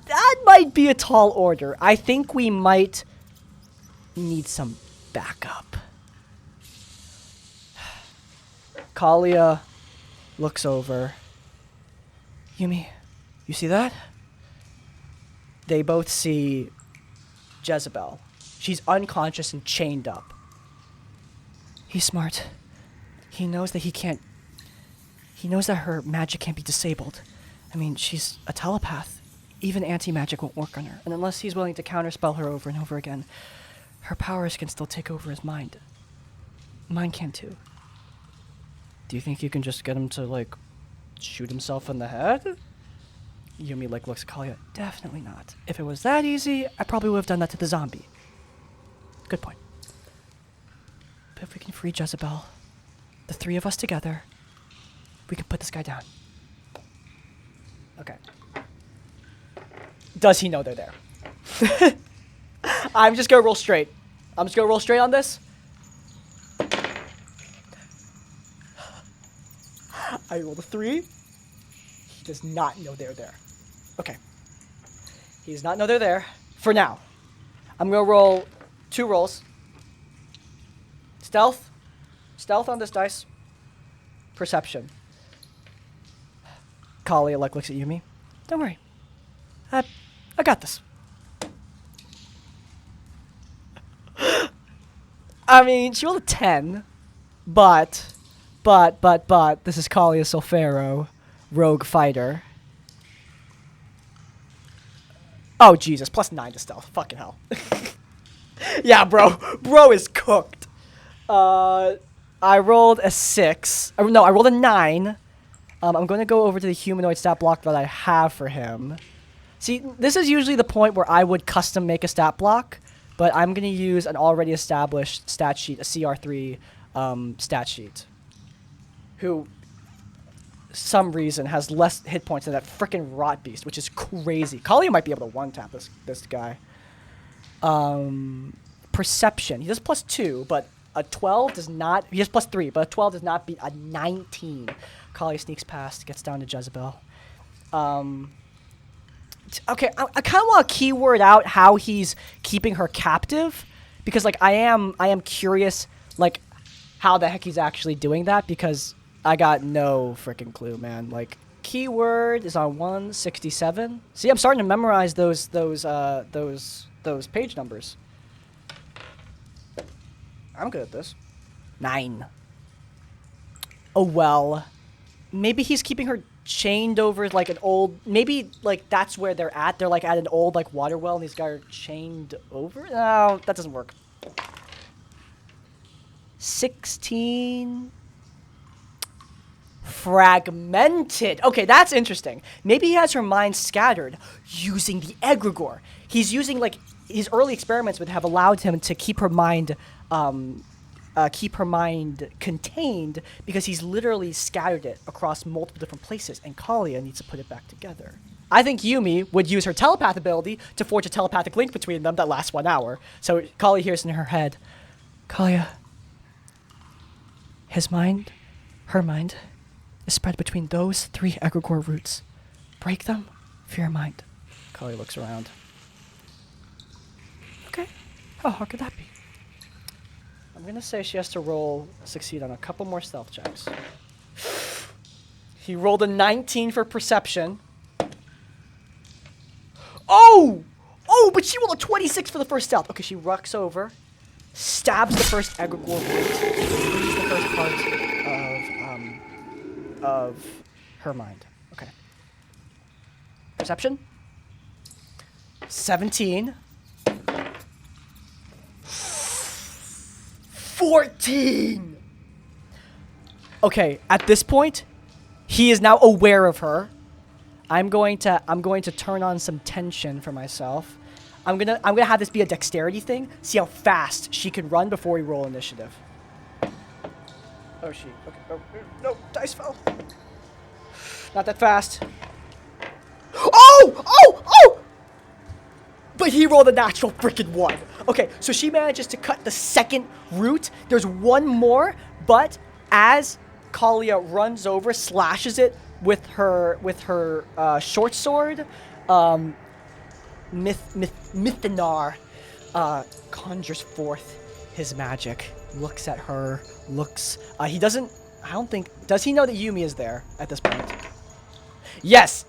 That might be a tall order. I think we might need some backup. Kalia looks over. Yumi, you see that? They both see Jezebel. She's unconscious and chained up. He's smart. He knows that he knows that her magic can't be disabled. She's a telepath. Even anti-magic won't work on her. And unless he's willing to counterspell her over and over again, her powers can still take over his mind. Mine can too. Do you think you can just get him to, shoot himself in the head? Yumi, looks at Kalia. Definitely not. If it was that easy, I probably would have done that to the zombie. Good point. But if we can free Jezebel, the three of us together, we can put this guy down. Okay. Does he know they're there? I'm just gonna roll straight. I'm just gonna roll straight on this. I rolled a 3. He does not know they're there. Okay. He does not know they're there. For now. I'm gonna roll 2 rolls. Stealth. Stealth on this dice. Perception. Kalia looks at Yumi. Don't worry. I got this. She rolled a 10, but this is Calia Sulfero, rogue fighter. Oh, Jesus, +9 to stealth. Fucking hell. Yeah, bro is cooked. I rolled a 6. No, I rolled a 9. I'm going to go over to the humanoid stat block that I have for him. See, this is usually the point where I would custom make a stat block, but I'm going to use an already established stat sheet, a CR3 stat sheet, who, some reason, has less hit points than that frickin' rot beast, which is crazy. Kalia might be able to one-tap this guy. Perception. He does +2, but a 12 does not... He has +3, but a 12 does not beat a 19. Kalia sneaks past, gets down to Jezebel. Okay, I kind of want to keyword out how he's keeping her captive, because I am curious how the heck he's actually doing that, because I got no freaking clue, man. Keyword is on 167. See, I'm starting to memorize those those page numbers. I'm good at this. 9. Oh, well. Maybe he's keeping her chained over like an old... Maybe, like, that's where they're at. They're, like, at an old, like, water well, and he's got her chained over? No, that doesn't work. 16... Fragmented. Okay, that's interesting. Maybe he has her mind scattered using the egregore. He's using, like, his early experiments would have allowed him to keep her mind contained because he's literally scattered it across multiple different places, and Kalia needs to put it back together. I think Yumi would use her telepath ability to forge a telepathic link between them that lasts 1 hour. So Kalia hears in her head, Kalia, his mind, her mind, is spread between those 3 egregore roots. Break them for your mind. Kalia looks around. Okay, how hard could that be? I'm gonna say she has to succeed on a couple more stealth checks. He rolled a 19 for perception. Oh! Oh, but she rolled a 26 for the first stealth. Okay, she rucks over, stabs the first egregore root, frees the first part of her mind. Okay. Perception? 17. 14! Okay, at this point, he is now aware of her. I'm going to turn on some tension for myself. I'm gonna have this be a dexterity thing. See how fast she can run before we roll initiative. Oh, she. Okay. Oh, no, dice fell. Not that fast. Oh! Oh! Oh! But he rolled a natural freaking 1. Okay, so she manages to cut the second root. There's one more, but as Kalia runs over, slashes it with her short sword, Mithanar conjures forth his magic. Looks at her. He doesn't. I don't think. Does he know that Yumi is there at this point? Yes.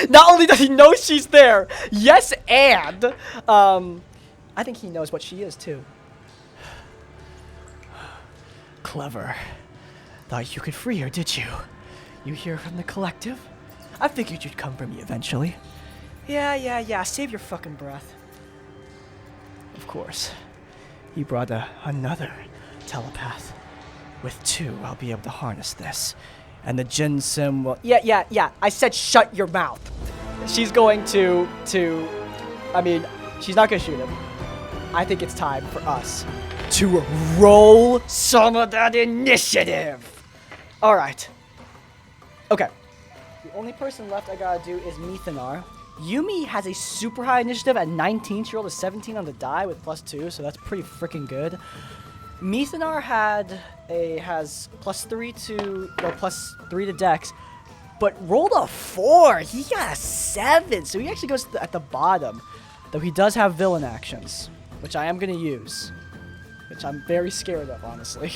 Not only does he know she's there. Yes, and I think he knows what she is too. Clever. Thought you could free her, did you? You hear from the collective? I figured you'd come for me eventually. Yeah. Save your fucking breath. Of course. You brought another telepath. With 2, I'll be able to harness this. And the Jinsim will... Yeah. I said shut your mouth. She's going to... I mean, she's not going to shoot him. I think it's time for us to roll some of that initiative. All right. Okay. The only person left I gotta do is Mithanar. Yumi has a super high initiative at 19. She rolled a 17 on the die with +2, so that's pretty freaking good. Mithanar has +3 to Dex, but rolled a 4. He got a 7, so he actually goes at the bottom. Though he does have villain actions, which I am gonna use, which I'm very scared of, honestly.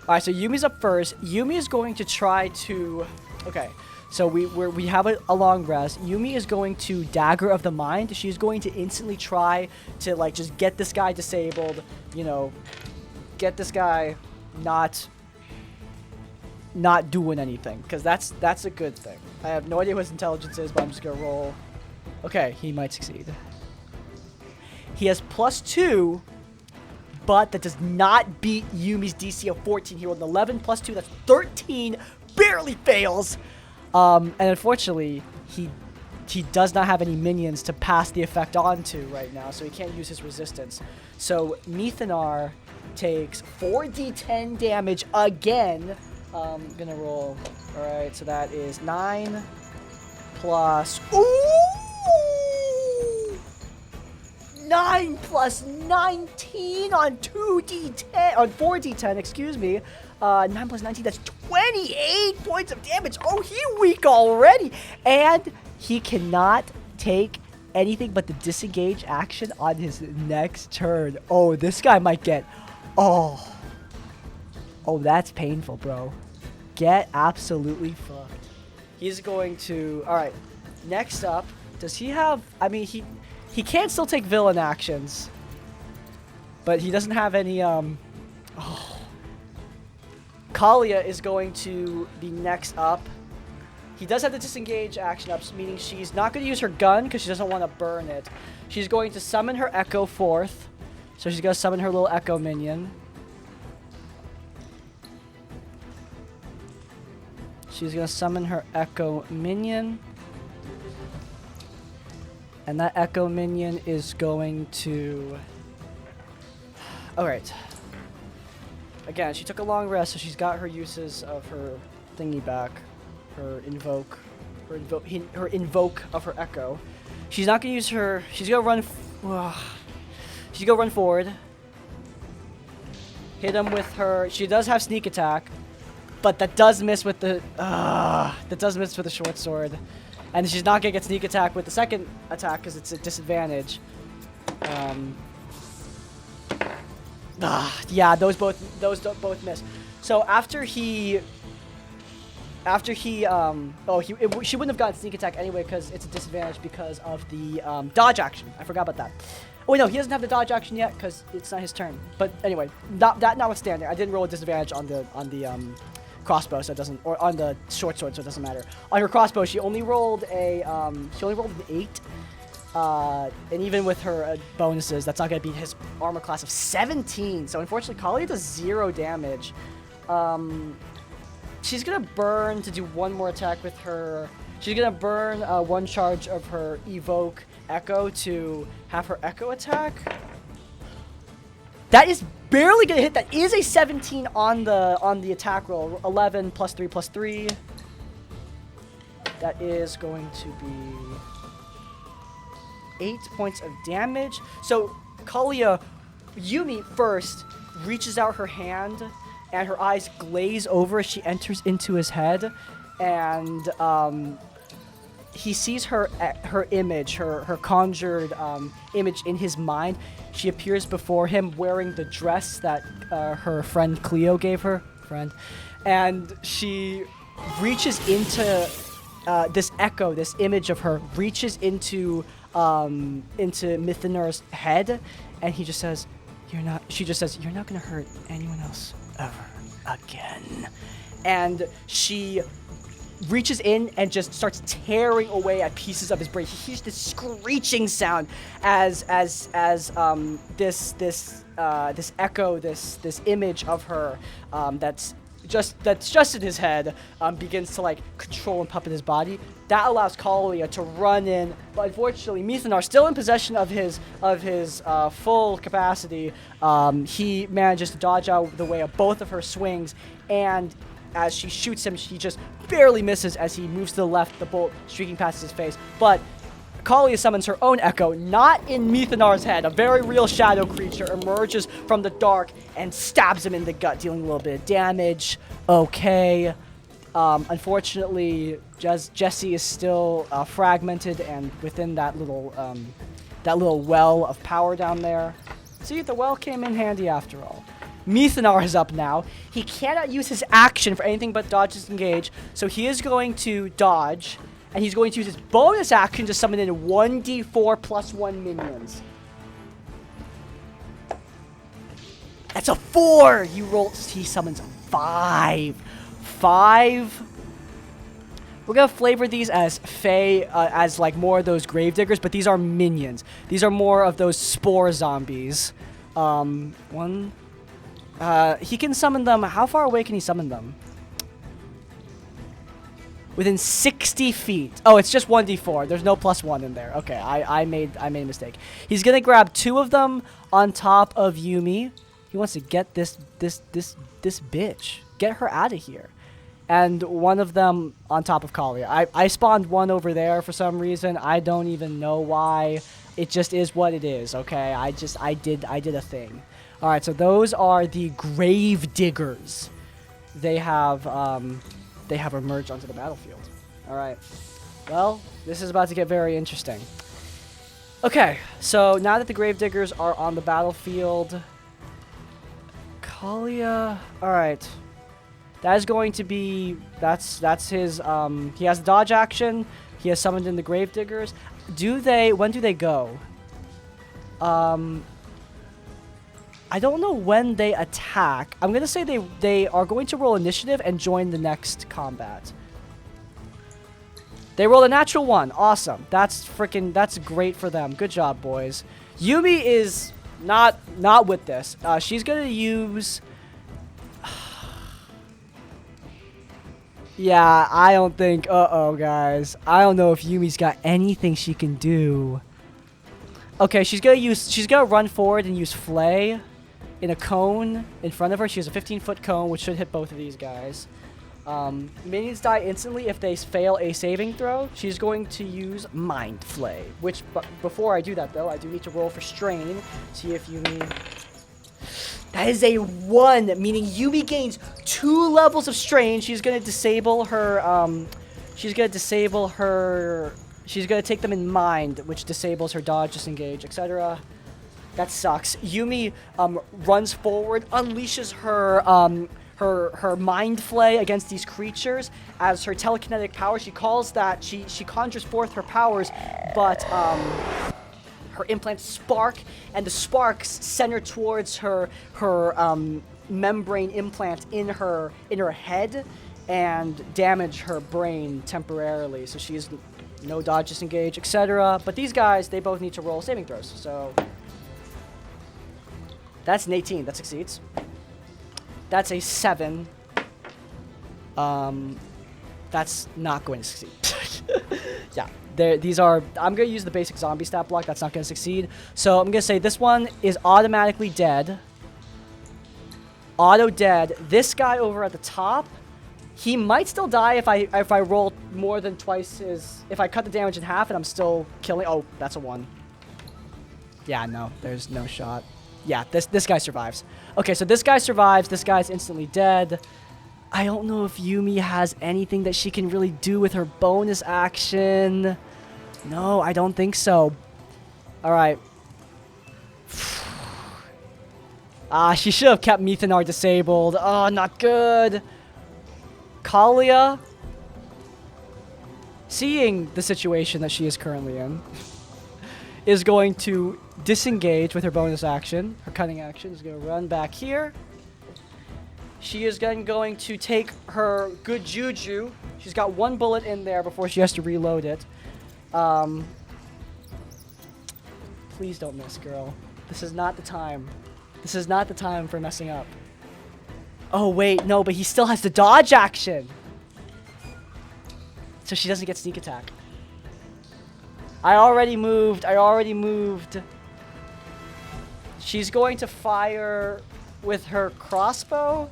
All right, so Yumi's up first. Yumi is going to try to. Okay, so we have a long rest. Yumi is going to Dagger of the Mind. She's going to instantly try to like just get this guy disabled. You know. Get this guy not doing anything, because that's a good thing. I have no idea what his intelligence is, but I'm just gonna roll. Okay, he might succeed. He has +2, but that does not beat Yumi's DC of 14. He rolled an 11 +2, that's 13, barely fails. And unfortunately, he does not have any minions to pass the effect on to right now, so he can't use his resistance. So Mithanar takes 4d10 damage again. I'm gonna roll. Alright, so that is 9 plus... Ooh! 9 plus 19 on 2d10... On 4d10, excuse me. 9 plus 19, that's 28 points of damage. Oh, he's weak already. And he cannot take anything but the disengage action on his next turn. Oh, this guy might get... Oh, that's painful, bro. Get absolutely fucked. He's going to... All right, next up, does he have... I mean, He can still take villain actions. But he doesn't have any, Kalia is going to be next up. He does have the disengage action up, meaning she's not going to use her gun because she doesn't want to burn it. She's going to summon her Echo forth. So she's going to summon her little Echo minion. She's going to summon her Echo minion. And that Echo minion is going to... Alright. Again, she took a long rest, so she's got her uses of her thingy back. Her invoke of her Echo. She's not going to use her... She's going to run... she's going to run forward. Hit him with her... She does have sneak attack. But that does miss with the... that does miss with the short sword. And she's not going to get sneak attack with the second attack because it's a disadvantage. Yeah, those both miss. So after he... she wouldn't have gotten sneak attack anyway because it's a disadvantage because of the dodge action. I forgot about that. Oh, wait, no, he doesn't have the dodge action yet because it's not his turn. But anyway, that notwithstanding, I didn't roll a disadvantage on the crossbow, so it doesn't, or on the short sword, so it doesn't matter. On her crossbow, she only rolled an 8. And even with her bonuses, that's not going to beat his armor class of 17. So unfortunately, Kalia does 0 damage. She's going to burn to do one more attack with her. She's going to burn one charge of her Evoke Echo to have her Echo attack. That is barely going to hit. That is a 17 on the attack roll. 11 plus 3 plus 3. That is going to be 8 points of damage. So Kalia, Yumi first reaches out her hand and her eyes glaze over as she enters into his head, and he sees her image, her conjured image in his mind. She appears before him wearing the dress that her friend Cleo gave her, and she reaches into this echo, this image of her reaches into Mithanar's head, and he just says, she just says, "You're not gonna hurt anyone else ever again." And she reaches in and just starts tearing away at pieces of his brain. He hears this screeching sound as this echo, this image of her that's just in his head begins to like control and puppet his body. That allows Kalia to run in, but unfortunately Mithanar, still in possession of his full capacity, he manages to dodge out of the way of both of her swings, and as she shoots him, she just barely misses as he moves to the left, the bolt streaking past his face. But Kalia summons her own echo, not in Mithanar's head. A very real shadow creature emerges from the dark and stabs him in the gut, dealing a little bit of damage. Okay. Unfortunately, Jesse is still fragmented and within that little well of power down there. See, the well came in handy after all. Mithanar is up now. He cannot use his action for anything but dodge, disengage, so he is going to dodge, and he's going to use his bonus action to summon in 1d4 plus 1 minions. That's a 4! He summons 5. 5. We're going to flavor these as as like more of those gravediggers, but these are minions. These are more of those spore zombies. He can summon them. How far away can he summon them? Within 60 feet. Oh, it's just 1d4. There's no plus 1 in there. Okay, I made a mistake. He's gonna grab 2 of them on top of Yumi. He wants to get this bitch. Get her out of here. And one of them on top of Kalia. I spawned one over there for some reason. I don't even know why. It just is what it is. Okay, I did a thing. All right, so those are the grave diggers. They have emerged onto the battlefield. All right. Well, this is about to get very interesting. Okay, so now that the grave diggers are on the battlefield, Kalia. All right. That is going to be that's his he has the dodge action. He has summoned in the grave diggers. When do they go? I don't know when they attack. I'm gonna say they are going to roll initiative and join the next combat. They rolled a natural 1. Awesome. That's great for them. Good job, boys. Yumi is not with this. She's gonna use. Yeah, I don't think. Uh-oh, guys. I don't know if Yumi's got anything she can do. Okay, she's gonna run forward and use Flay in a cone in front of her. She has a 15-foot cone, which should hit both of these guys. Minions die instantly if they fail a saving throw. She's going to use Mind Flay, which, before I do that, though, I do need to roll for Strain. See if Yumi... That is a 1, meaning Yumi gains 2 levels of Strain. She's going to disable her, She's going to take them in Mind, which disables her dodge, disengage, etc. That sucks. Yumi runs forward, unleashes her her Mind Flay against these creatures as her telekinetic power. She calls that she conjures forth her powers, but her implants spark, and the sparks center towards her membrane implant in her head and damage her brain temporarily. So she has no dodge, disengage, etc. But these guys, they both need to roll saving throws. So that's an 18. That succeeds. That's a 7. That's not going to succeed. Yeah. These are... I'm going to use the basic zombie stat block. That's not going to succeed. So I'm going to say this one is automatically dead. Auto dead. This guy over at the top, he might still die if I roll more than twice his... If I cut the damage in half and I'm still killing... Oh, that's a 1. Yeah, no. There's no shot. Yeah, this guy survives. Okay, so this guy survives. This guy's instantly dead. I don't know if Yumi has anything that she can really do with her bonus action. No, I don't think so. All right. She should have kept Mithanar disabled. Oh, not good. Kalia, seeing the situation that she is currently in, is going to disengage with her bonus action. Her cutting action is going to run back here. She is then going to take her good juju. She's got 1 bullet in there before she has to reload it. Please don't miss, girl. This is not the time. This is not the time for messing up. Oh, wait. No, but he still has the dodge action. So she doesn't get sneak attack. I already moved. She's going to fire with her crossbow.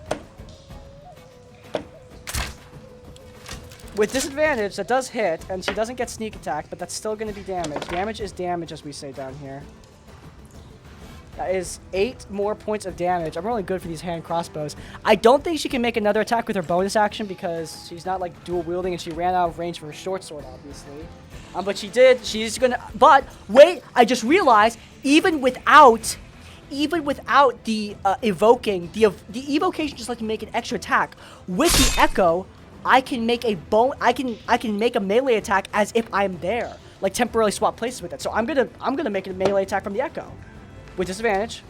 With disadvantage, that does hit, and she doesn't get sneak attack, but that's still going to be damage. Damage is damage, as we say down here. That is 8 more points of damage. I'm really good for these hand crossbows. I don't think she can make another attack with her bonus action because she's not, like, dual wielding, and she ran out of range for her short sword, obviously. But she did. She's going to... But, wait, I just realized, even without the evoking, the evocation just lets me make an extra attack. With the echo, I can make a make a melee attack as if I'm there, like temporarily swap places with it. So I'm gonna make a melee attack from the echo, with disadvantage.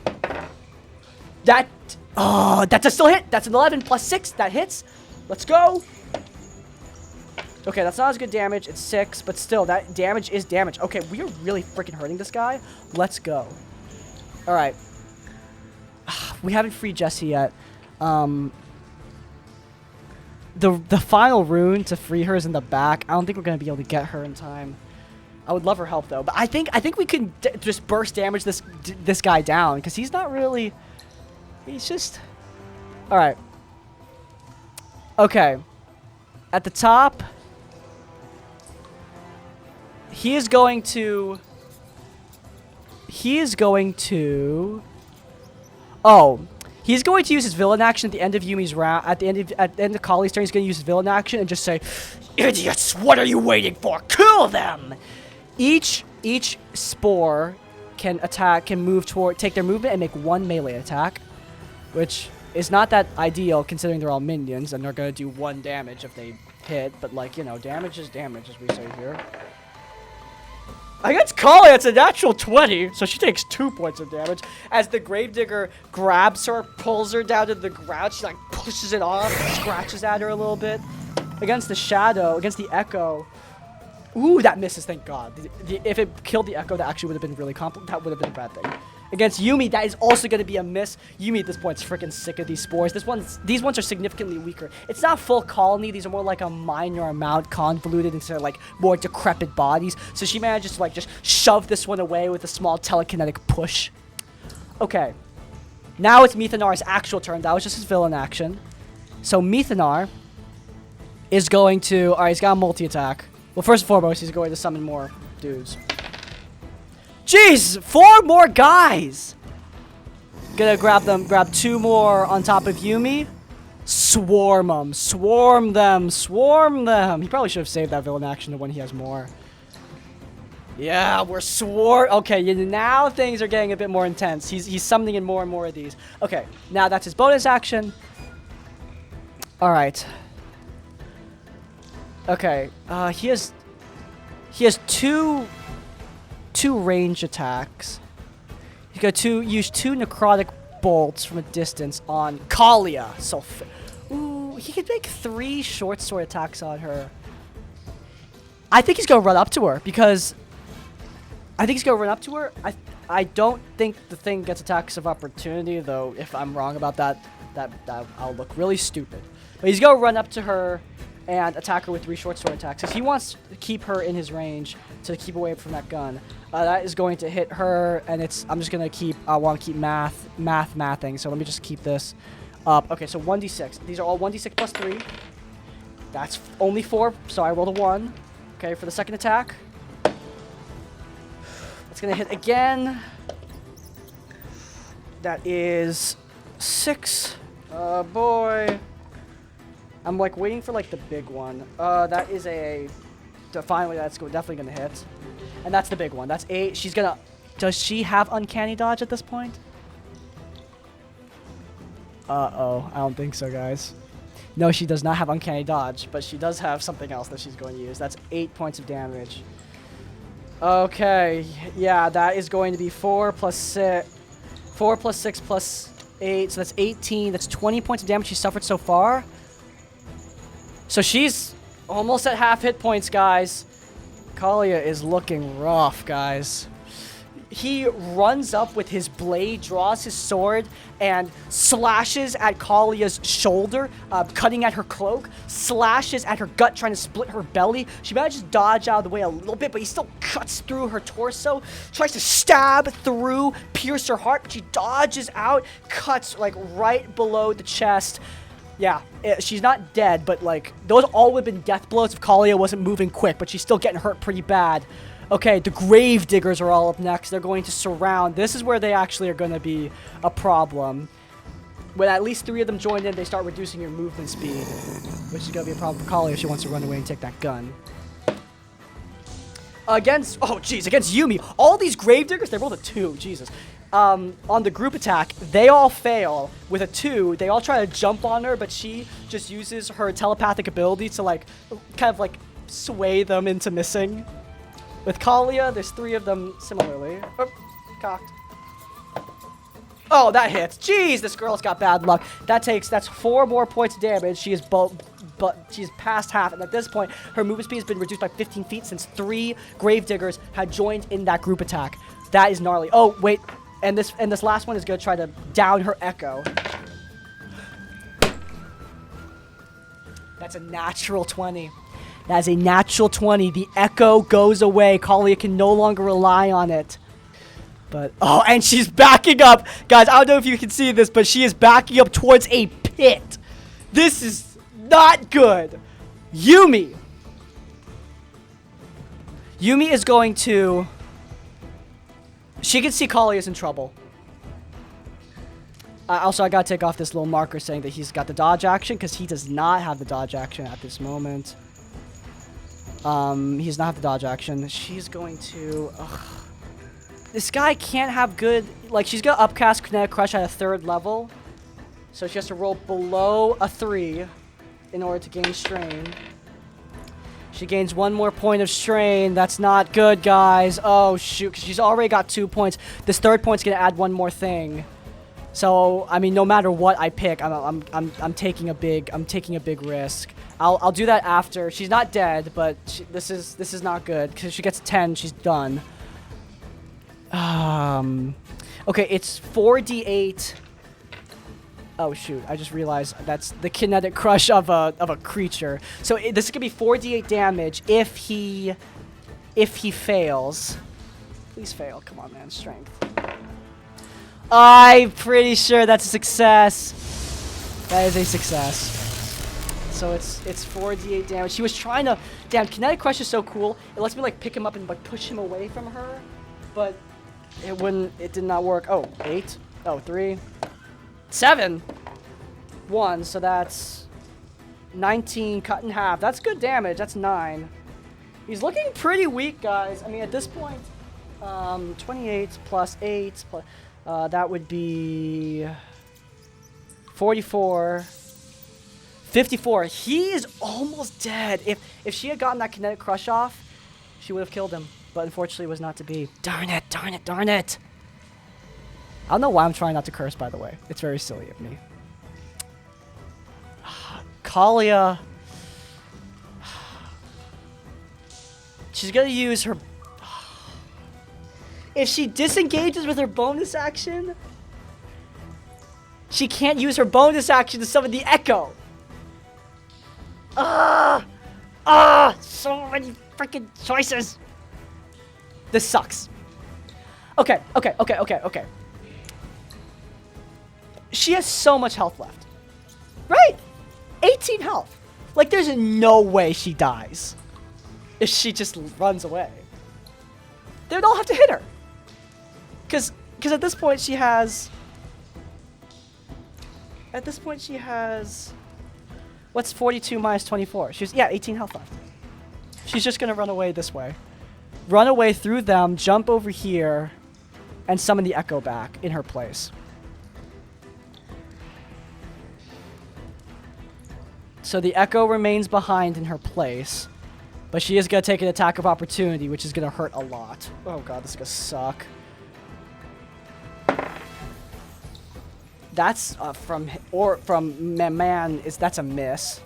That's a still hit. That's an 11 plus 6. That hits. Let's go. Okay, that's not as good damage. It's 6, but still, that damage is damage. Okay, we are really freaking hurting this guy. Let's go. All right. We haven't freed Jessie yet. The final rune to free her is in the back. I don't think we're gonna be able to get her in time. I would love her help though, but I think we can just burst damage this guy down because he's not really. He's just. All right. Okay. At the top, he is going to. Oh. He's going to use his villain action at the end of Yumi's round. At the end of Kali's turn, he's going to use his villain action and just say, "Idiots! What are you waiting for? Kill them!" Each spore can take their movement and make 1 melee attack, which is not that ideal considering they're all minions and they're going to do 1 damage if they hit. But like, you know, damage is damage, as we say here. Against Kalia, it's a natural 20, so she takes 2 points of damage. As the Gravedigger grabs her, pulls her down to the ground, she like pushes it off, scratches at her a little bit. Against the Shadow, against the Echo. Ooh, that misses, thank God. If it killed the Echo, that actually would have been really that would have been a bad thing. Against Yumi, that is also going to be a miss. Yumi at this point is freaking sick of these spores. These ones are significantly weaker. It's not full colony. These are more like a minor amount convoluted into like more decrepit bodies. So she manages to like just shove this one away with a small telekinetic push. Okay. Now it's Mithanar's actual turn. That was just his villain action. So Mithanar is going to... Alright, he's got a multi-attack. Well, first and foremost, he's going to summon more dudes. Jeez, 4 more guys! Gonna grab 2 more on top of Yumi. Swarm them, swarm them, swarm them. He probably should have saved that villain action to when he has more. Yeah, we're Okay, now things are getting a bit more intense. He's summoning in more and more of these. Okay, now that's his bonus action. All right. Okay, he has two range attacks. He's got use 2 necrotic bolts from a distance on Calia Sulfero. Ooh, he could make 3 short sword attacks on her. I think he's gonna run up to her because I don't think the thing gets attacks of opportunity, though. If I'm wrong about that I'll look really stupid. But he's gonna run up to her and attack her with 3 short sword attacks, because he wants to keep her in his range to keep away from that gun. That is going to hit her, and I'm just gonna I want to keep mathing. So let me just keep this up. Okay, so 1d6. These are all 1d6 plus 3. That's only 4, so I rolled a 1. Okay, for the second attack. That's gonna hit again. That is 6. Oh boy. I'm like waiting for like the big one. That is finally that's definitely gonna hit. And that's the big one. That's 8. Does she have uncanny dodge at this point? Uh-oh. I don't think so, guys. No, she does not have uncanny dodge, but she does have something else that she's going to use. That's 8 points of damage. Okay. Yeah, that is going to be 4 plus 6. 4 plus 6 plus 8. So that's 18. That's 20 points of damage she suffered so far. So she's almost at half hit points, guys. Kalia is looking rough, guys. He runs up with his blade, draws his sword, and slashes at Kalia's shoulder, cutting at her cloak, slashes at her gut, trying to split her belly. She manages to dodge out of the way a little bit, but he still cuts through her torso, tries to stab through, pierce her heart, but she dodges out, cuts like right below the chest. Yeah, she's not dead, but like those all would have been death blows if Kalia wasn't moving quick, but she's still getting hurt pretty bad. Okay, the Grave Diggers are all up next. They're going to surround. This is where they actually are going to be a problem. When at least 3 of them join in, they start reducing your movement speed, which is going to be a problem for Kalia if she wants to run away and take that gun. Against Yumi, all these Grave Diggers, they rolled a 2, Jesus. On the group attack, they all fail with a 2. They all try to jump on her, but she just uses her telepathic ability to like, kind of like sway them into missing. With Kalia, there's 3 of them similarly. Oh, cocked. Oh, that hits. Jeez, this girl's got bad luck. That's 4 more points of damage. She is she's past half, and at this point, her movement speed has been reduced by 15 feet since 3 Gravediggers had joined in that group attack. That is gnarly. Oh, wait. And this last one is going to try to down her Echo. That's a natural 20. That is a natural 20. The Echo goes away. Kalia can no longer rely on it. But, oh, and she's backing up. Guys, I don't know if you can see this, but she is backing up towards a pit. This is not good. Yumi. Yumi is going to... She can see Kalia's in trouble. Also, I gotta take off this little marker saying that he's got the dodge action, because he does not have the dodge action at this moment. He does not have the dodge action. She's going to... This guy can't have good... Like, she's got Upcast Kinetic Crush at a 3rd level. So she has to roll below a 3 in order to gain strain. She gains 1 more point of strain. That's not good, guys. Oh, shoot. 'Cause she's already got 2 points. This 3rd point's going to add 1 more thing. So, I mean, no matter what I pick, I'm taking a big risk. I'll do that after. She's not dead, but this is not good because she gets 10, she's done. Okay, it's 4d8. Oh shoot! I just realized that's the kinetic crush of a creature. So this is gonna be 4d8 damage if he fails. Please fail. Come on, man. Strength. I'm pretty sure that's a success. That is a success. So it's 4d8 damage. She was trying to. Damn, kinetic crush is so cool. It lets me like pick him up and like push him away from her, but it wouldn't. It did not work. Oh, 8. Oh, 3. 7. 1. So that's 19 cut in half. That's good damage. That's 9. He's looking pretty weak, guys. I mean, at this point, 28 plus 8 plus. That would be 44. 54. He is almost dead. If she had gotten that kinetic crush off, she would have killed him. But unfortunately, it was not to be. Darn it, darn it, darn it. I don't know why I'm trying not to curse, by the way. It's very silly of me. Kalia. She's going to use her... If she disengages with her bonus action, she can't use her bonus action to summon the Echo. So many freaking choices. This sucks. Okay. She has so much health left. Right? 18 health. Like, there's no way she dies if she just runs away. They'd all have to hit her. Because at this point she has... What's 42 minus 24? She's 18 health left. She's just going to run away this way. Run away through them, jump over here, and summon the Echo back in her place. So the Echo remains behind in her place, but she is going to take an attack of opportunity, which is going to hurt a lot. Oh god, this is going to suck. That's from man that's a miss.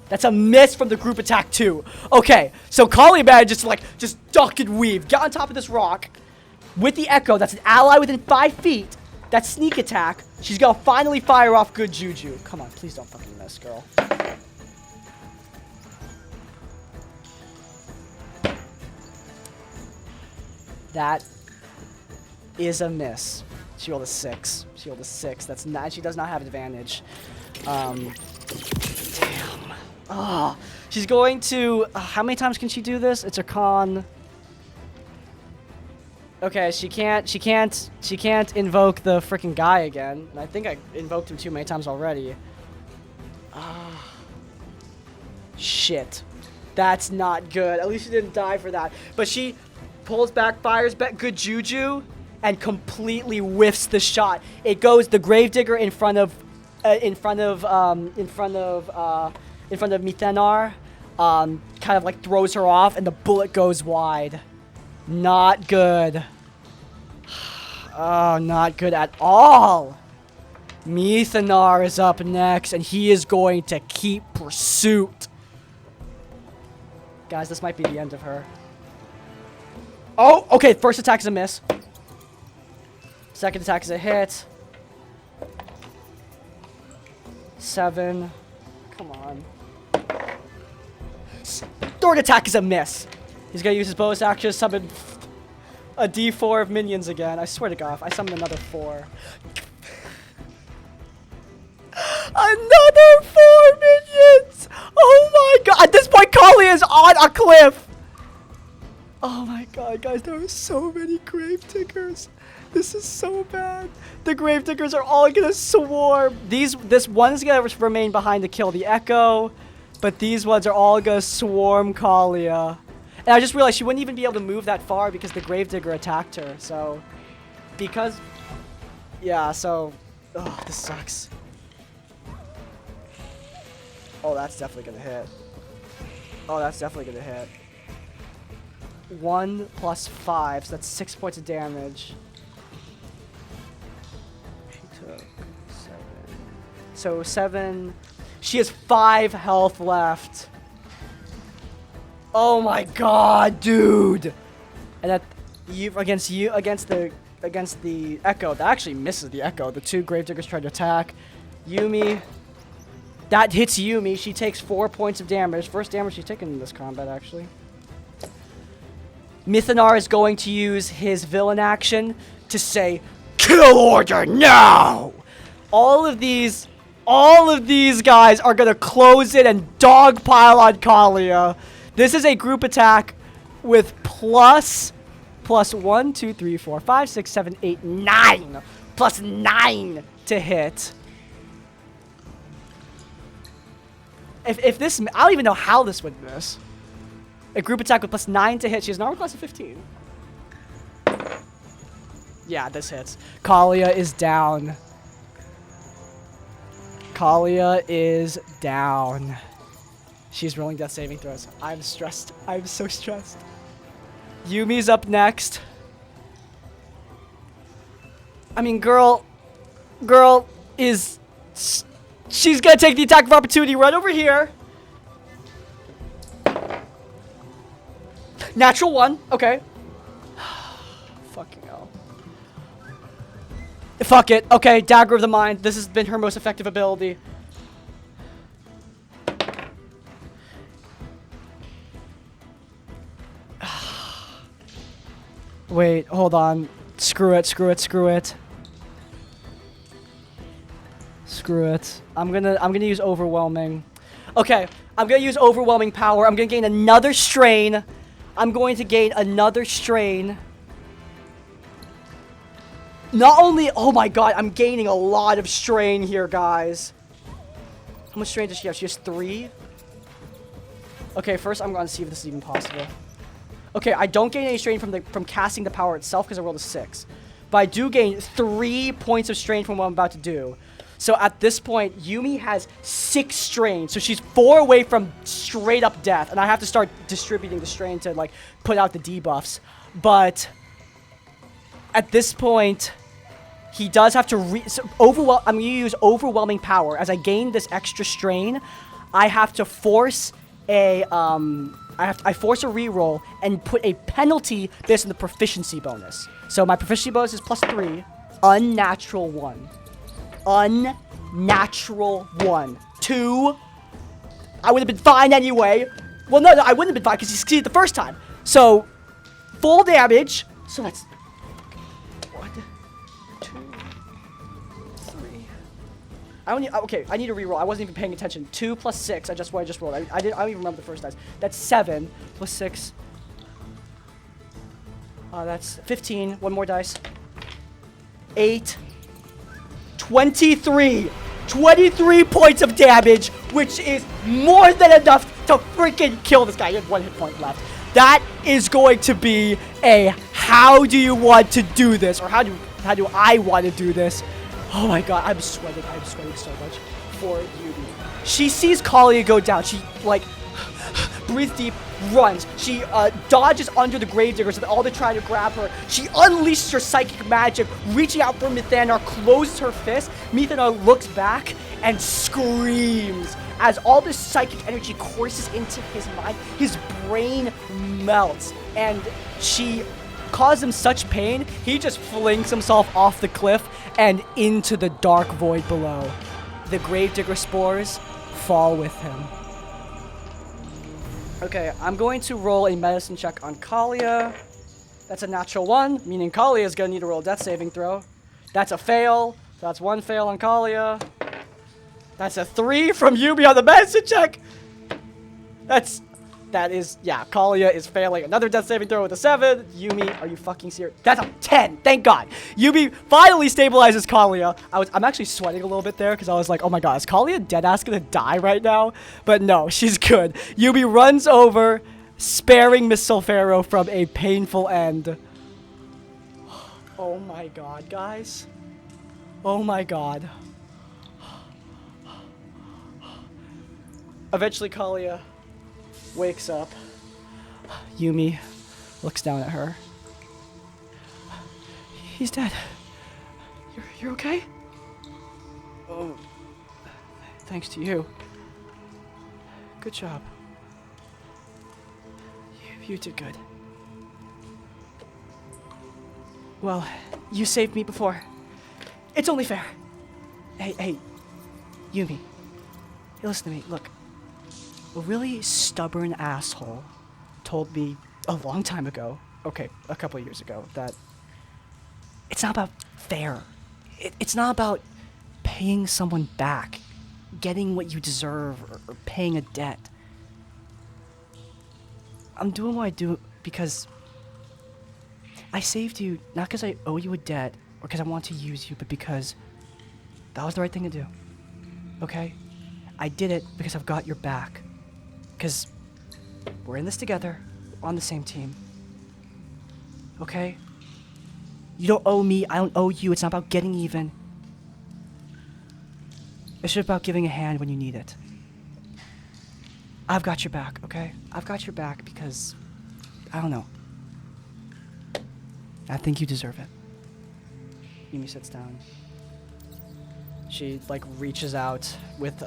That's a miss from the group attack too. Okay, so Kalia manages to just duck and weave, get on top of this rock with the Echo. That's an ally within 5 feet. That sneak attack. She's gonna finally fire off good juju. Come on, please don't fucking miss, girl. That is a miss. She rolled a 6. She rolled a 6. That's not. She does not have advantage. Damn. Oh, she's going to. How many times can she do this? It's her con. Okay, she can't invoke the freaking guy again. And I think I invoked him too many times already. Shit. That's not good. At least she didn't die for that. But she pulls back, fires back good juju, and completely whiffs the shot. It goes the Gravedigger in front of Mithenar, kind of like throws her off, and the bullet goes wide. Not good. Oh, not good at all. Mithenar is up next, and he is going to keep pursuit. Guys, this might be the end of her. Oh, okay. First attack is a miss. Second attack is a hit. 7. Come on. Third attack is a miss. He's going to use his bonus action to summon a D4 of minions again. I swear to God, if I summon another 4. Another 4 minions! Oh my God. At this point, Kalia is on a cliff. Oh my God, guys, there are so many Gravediggers. This is so bad. The Gravediggers are all gonna swarm. This one is gonna remain behind to kill the Echo, but these ones are all gonna swarm Kalia. And I just realized she wouldn't even be able to move that far because the Gravedigger attacked her. So, oh, this sucks. Oh, that's definitely gonna hit. Oh, that's definitely gonna hit. 1 plus 5, so that's 6 points of damage. She took 7. So 7. She has 5 health left. Oh my god, dude! And that against the Echo. That actually misses the Echo. The 2 Gravediggers tried to attack. Yumi. That hits Yumi. She takes 4 points of damage. First damage she's taken in this combat, actually. Mithanar is going to use his villain action to say, "Kill order now!" All of these guys are gonna close in and dogpile on Kalia. This is a group attack with plus 1, 2, 3, 4, 5, 6, 7, 8, 9. Plus 9 to hit. If this, I don't even know how this would miss. A group attack with plus 9 to hit. She has an armor class of 15. Yeah, this hits. Kalia is down. Kalia is down. She's rolling death saving throws. I'm stressed. I'm so stressed. Yumi's up next. I mean, girl is... She's gonna take the attack of opportunity right over here. Natural 1. Okay. Fucking hell. Fuck it. Okay, Dagger of the Mind. This has been her most effective ability. Wait, hold on. Screw it. I'm gonna use overwhelming. Okay, I'm gonna use overwhelming power. I'm gonna gain another strain. Not only, oh my god, I'm gaining a lot of strain here, guys. How much strain does she have? She has 3. Okay, first I'm gonna see if this is even possible. Okay, I don't gain any strain from casting the power itself because I rolled a 6. But I do gain 3 points of strain from what I'm about to do. So at this point, Yumi has 6 strain. So she's 4 away from straight up death. And I have to start distributing the strain to, like, put out the debuffs. But at this point, he does have to I'm going to use overwhelming power. As I gain this extra strain, I have to force a I force a reroll and put a penalty based on the proficiency bonus. So my proficiency bonus is plus 3, unnatural 1. Unnatural 1. 2. I would have been fine anyway. Well, no, I wouldn't have been fine because he succeeded the first time. So, full damage. So that's 1, 2, 3. Okay, I need to reroll. I wasn't even paying attention. 2 plus 6. I just rolled. I don't even remember the first dice. That's 7 plus 6. That's 15. One more dice. 8. 23 points of damage, which is more than enough to freaking kill this guy. He had 1 hit point left. That is going to be a how do you want to do this, or how do I want to do this? Oh my god, I'm sweating so much for Yumi. She sees Kalia go down. She, like, breathes deep, runs. She dodges under the Gravediggers so that all they try to grab her. She unleashes her psychic magic, reaching out for Mithanar, closes her fist. Mithanar looks back and screams. As all this psychic energy courses into his mind, his brain melts. And she caused him such pain, he just flings himself off the cliff and into the dark void below. The Gravedigger spores fall with him. Okay, I'm going to roll a medicine check on Kalia. That's a natural 1, meaning Kalia is going to need to roll a death saving throw. That's a fail. So that's 1 fail on Kalia. That's a 3 from Yumi on the medicine check. Kalia is failing. Another death saving throw with a 7. Yumi, are you fucking serious? That's a 10. Thank God. Yumi finally stabilizes Kalia. I'm actually sweating a little bit there because I was like, oh my god, is Kalia deadass gonna die right now? But no, she's good. Yumi runs over, sparing Miss Sulfero from a painful end. Oh my god, guys. Oh my god. Eventually, Kalia wakes up. Yumi looks down at her. He's dead. You're okay? Oh, thanks to you. Good job. You did good. Well, you saved me before. It's only fair. Hey, Yumi. Hey, listen to me. Look, a really stubborn asshole told me a long time ago, okay, a couple of years ago, that it's not about fair. It's not about paying someone back, getting what you deserve, or paying a debt. I'm doing what I do because I saved you, not because I owe you a debt or because I want to use you, but because that was the right thing to do. Okay? I did it because I've got your back. Because we're in this together, we're on the same team. Okay? You don't owe me, I don't owe you. It's not about getting even. It's just about giving a hand when you need it. I've got your back, okay? I've got your back because, I don't know. I think you deserve it. Yumi sits down. She, reaches out with,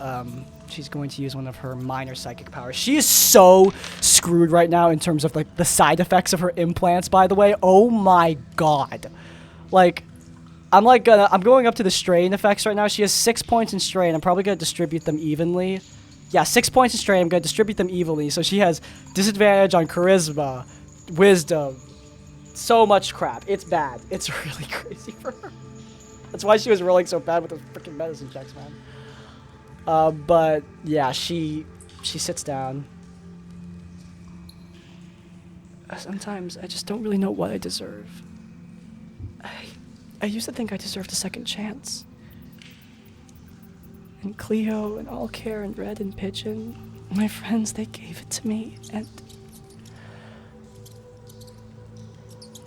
she's going to use one of her minor psychic powers. She is so screwed right now in terms of, the side effects of her implants, by the way. Oh my god. I'm going up to the strain effects right now. She has 6 points in strain. I'm probably going to distribute them evenly. Yeah, 6 points in strain. I'm going to distribute them evenly. So she has disadvantage on charisma, wisdom, so much crap. It's bad. It's really crazy for her. That's why she was rolling so bad with the freaking medicine checks, man. But yeah, she sits down. Sometimes I just don't really know what I deserve. I used to think I deserved a second chance. And Cleo and All Care and Red and Pigeon, my friends, they gave it to me, and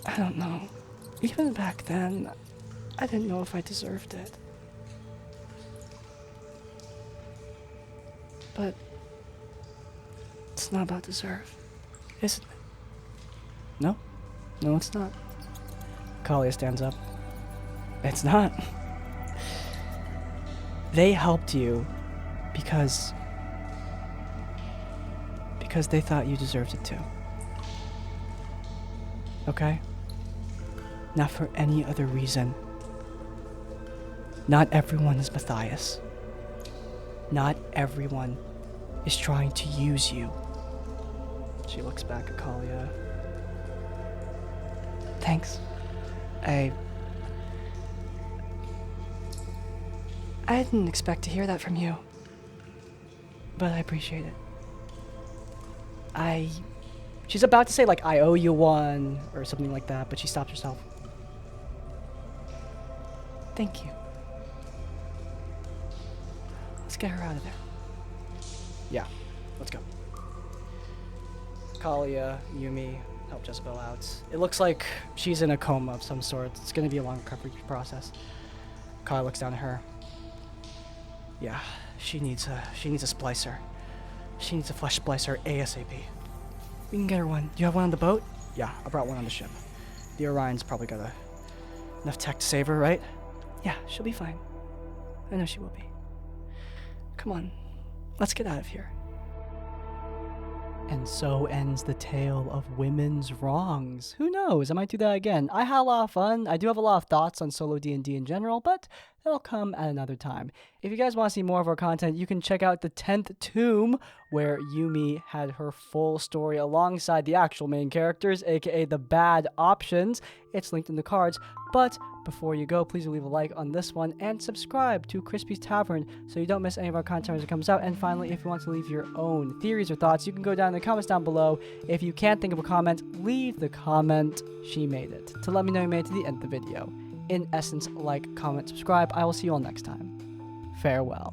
I don't know. Even back then, I didn't know if I deserved it. But it's not about deserve, isn't it? No? No, it's not. Kalia stands up. It's not. They helped you because they thought you deserved it too. Okay? Not for any other reason. Not everyone is Matthias. Not everyone is trying to use you. She looks back at Kalia. Thanks. I didn't expect to hear that from you, but I appreciate it. She's about to say, I owe you one, or something like that, but she stops herself. Thank you. Let's get her out of there. Yeah, let's go. Kalia, Yumi, help Jezebel out. It looks like she's in a coma of some sort. It's gonna be a long recovery process. Kalia looks down at her. Yeah, she needs a splicer. She needs a flesh splicer ASAP. We can get her one. Do you have one on the boat? Yeah, I brought one on the ship. The Orion's probably got enough tech to save her, right? Yeah, she'll be fine. I know she will be. Come on, let's get out of here. And so ends the tale of women's wrongs. Who knows? I might do that again. I had a lot of fun. I do have a lot of thoughts on solo D&D in general, but that'll come at another time. If you guys want to see more of our content, you can check out the 10th Tomb, where Yumi had her full story alongside the actual main characters, aka the bad options. It's linked in the cards, but before you go, please leave a like on this one and subscribe to Crispy's Tavern so you don't miss any of our content as it comes out. And finally, if you want to leave your own theories or thoughts, you can go down in the comments down below. If you can't think of a comment, leave the comment "She made it" to let me know you made it to the end of the video. In essence, like, comment, subscribe. I will see you all next time. Farewell.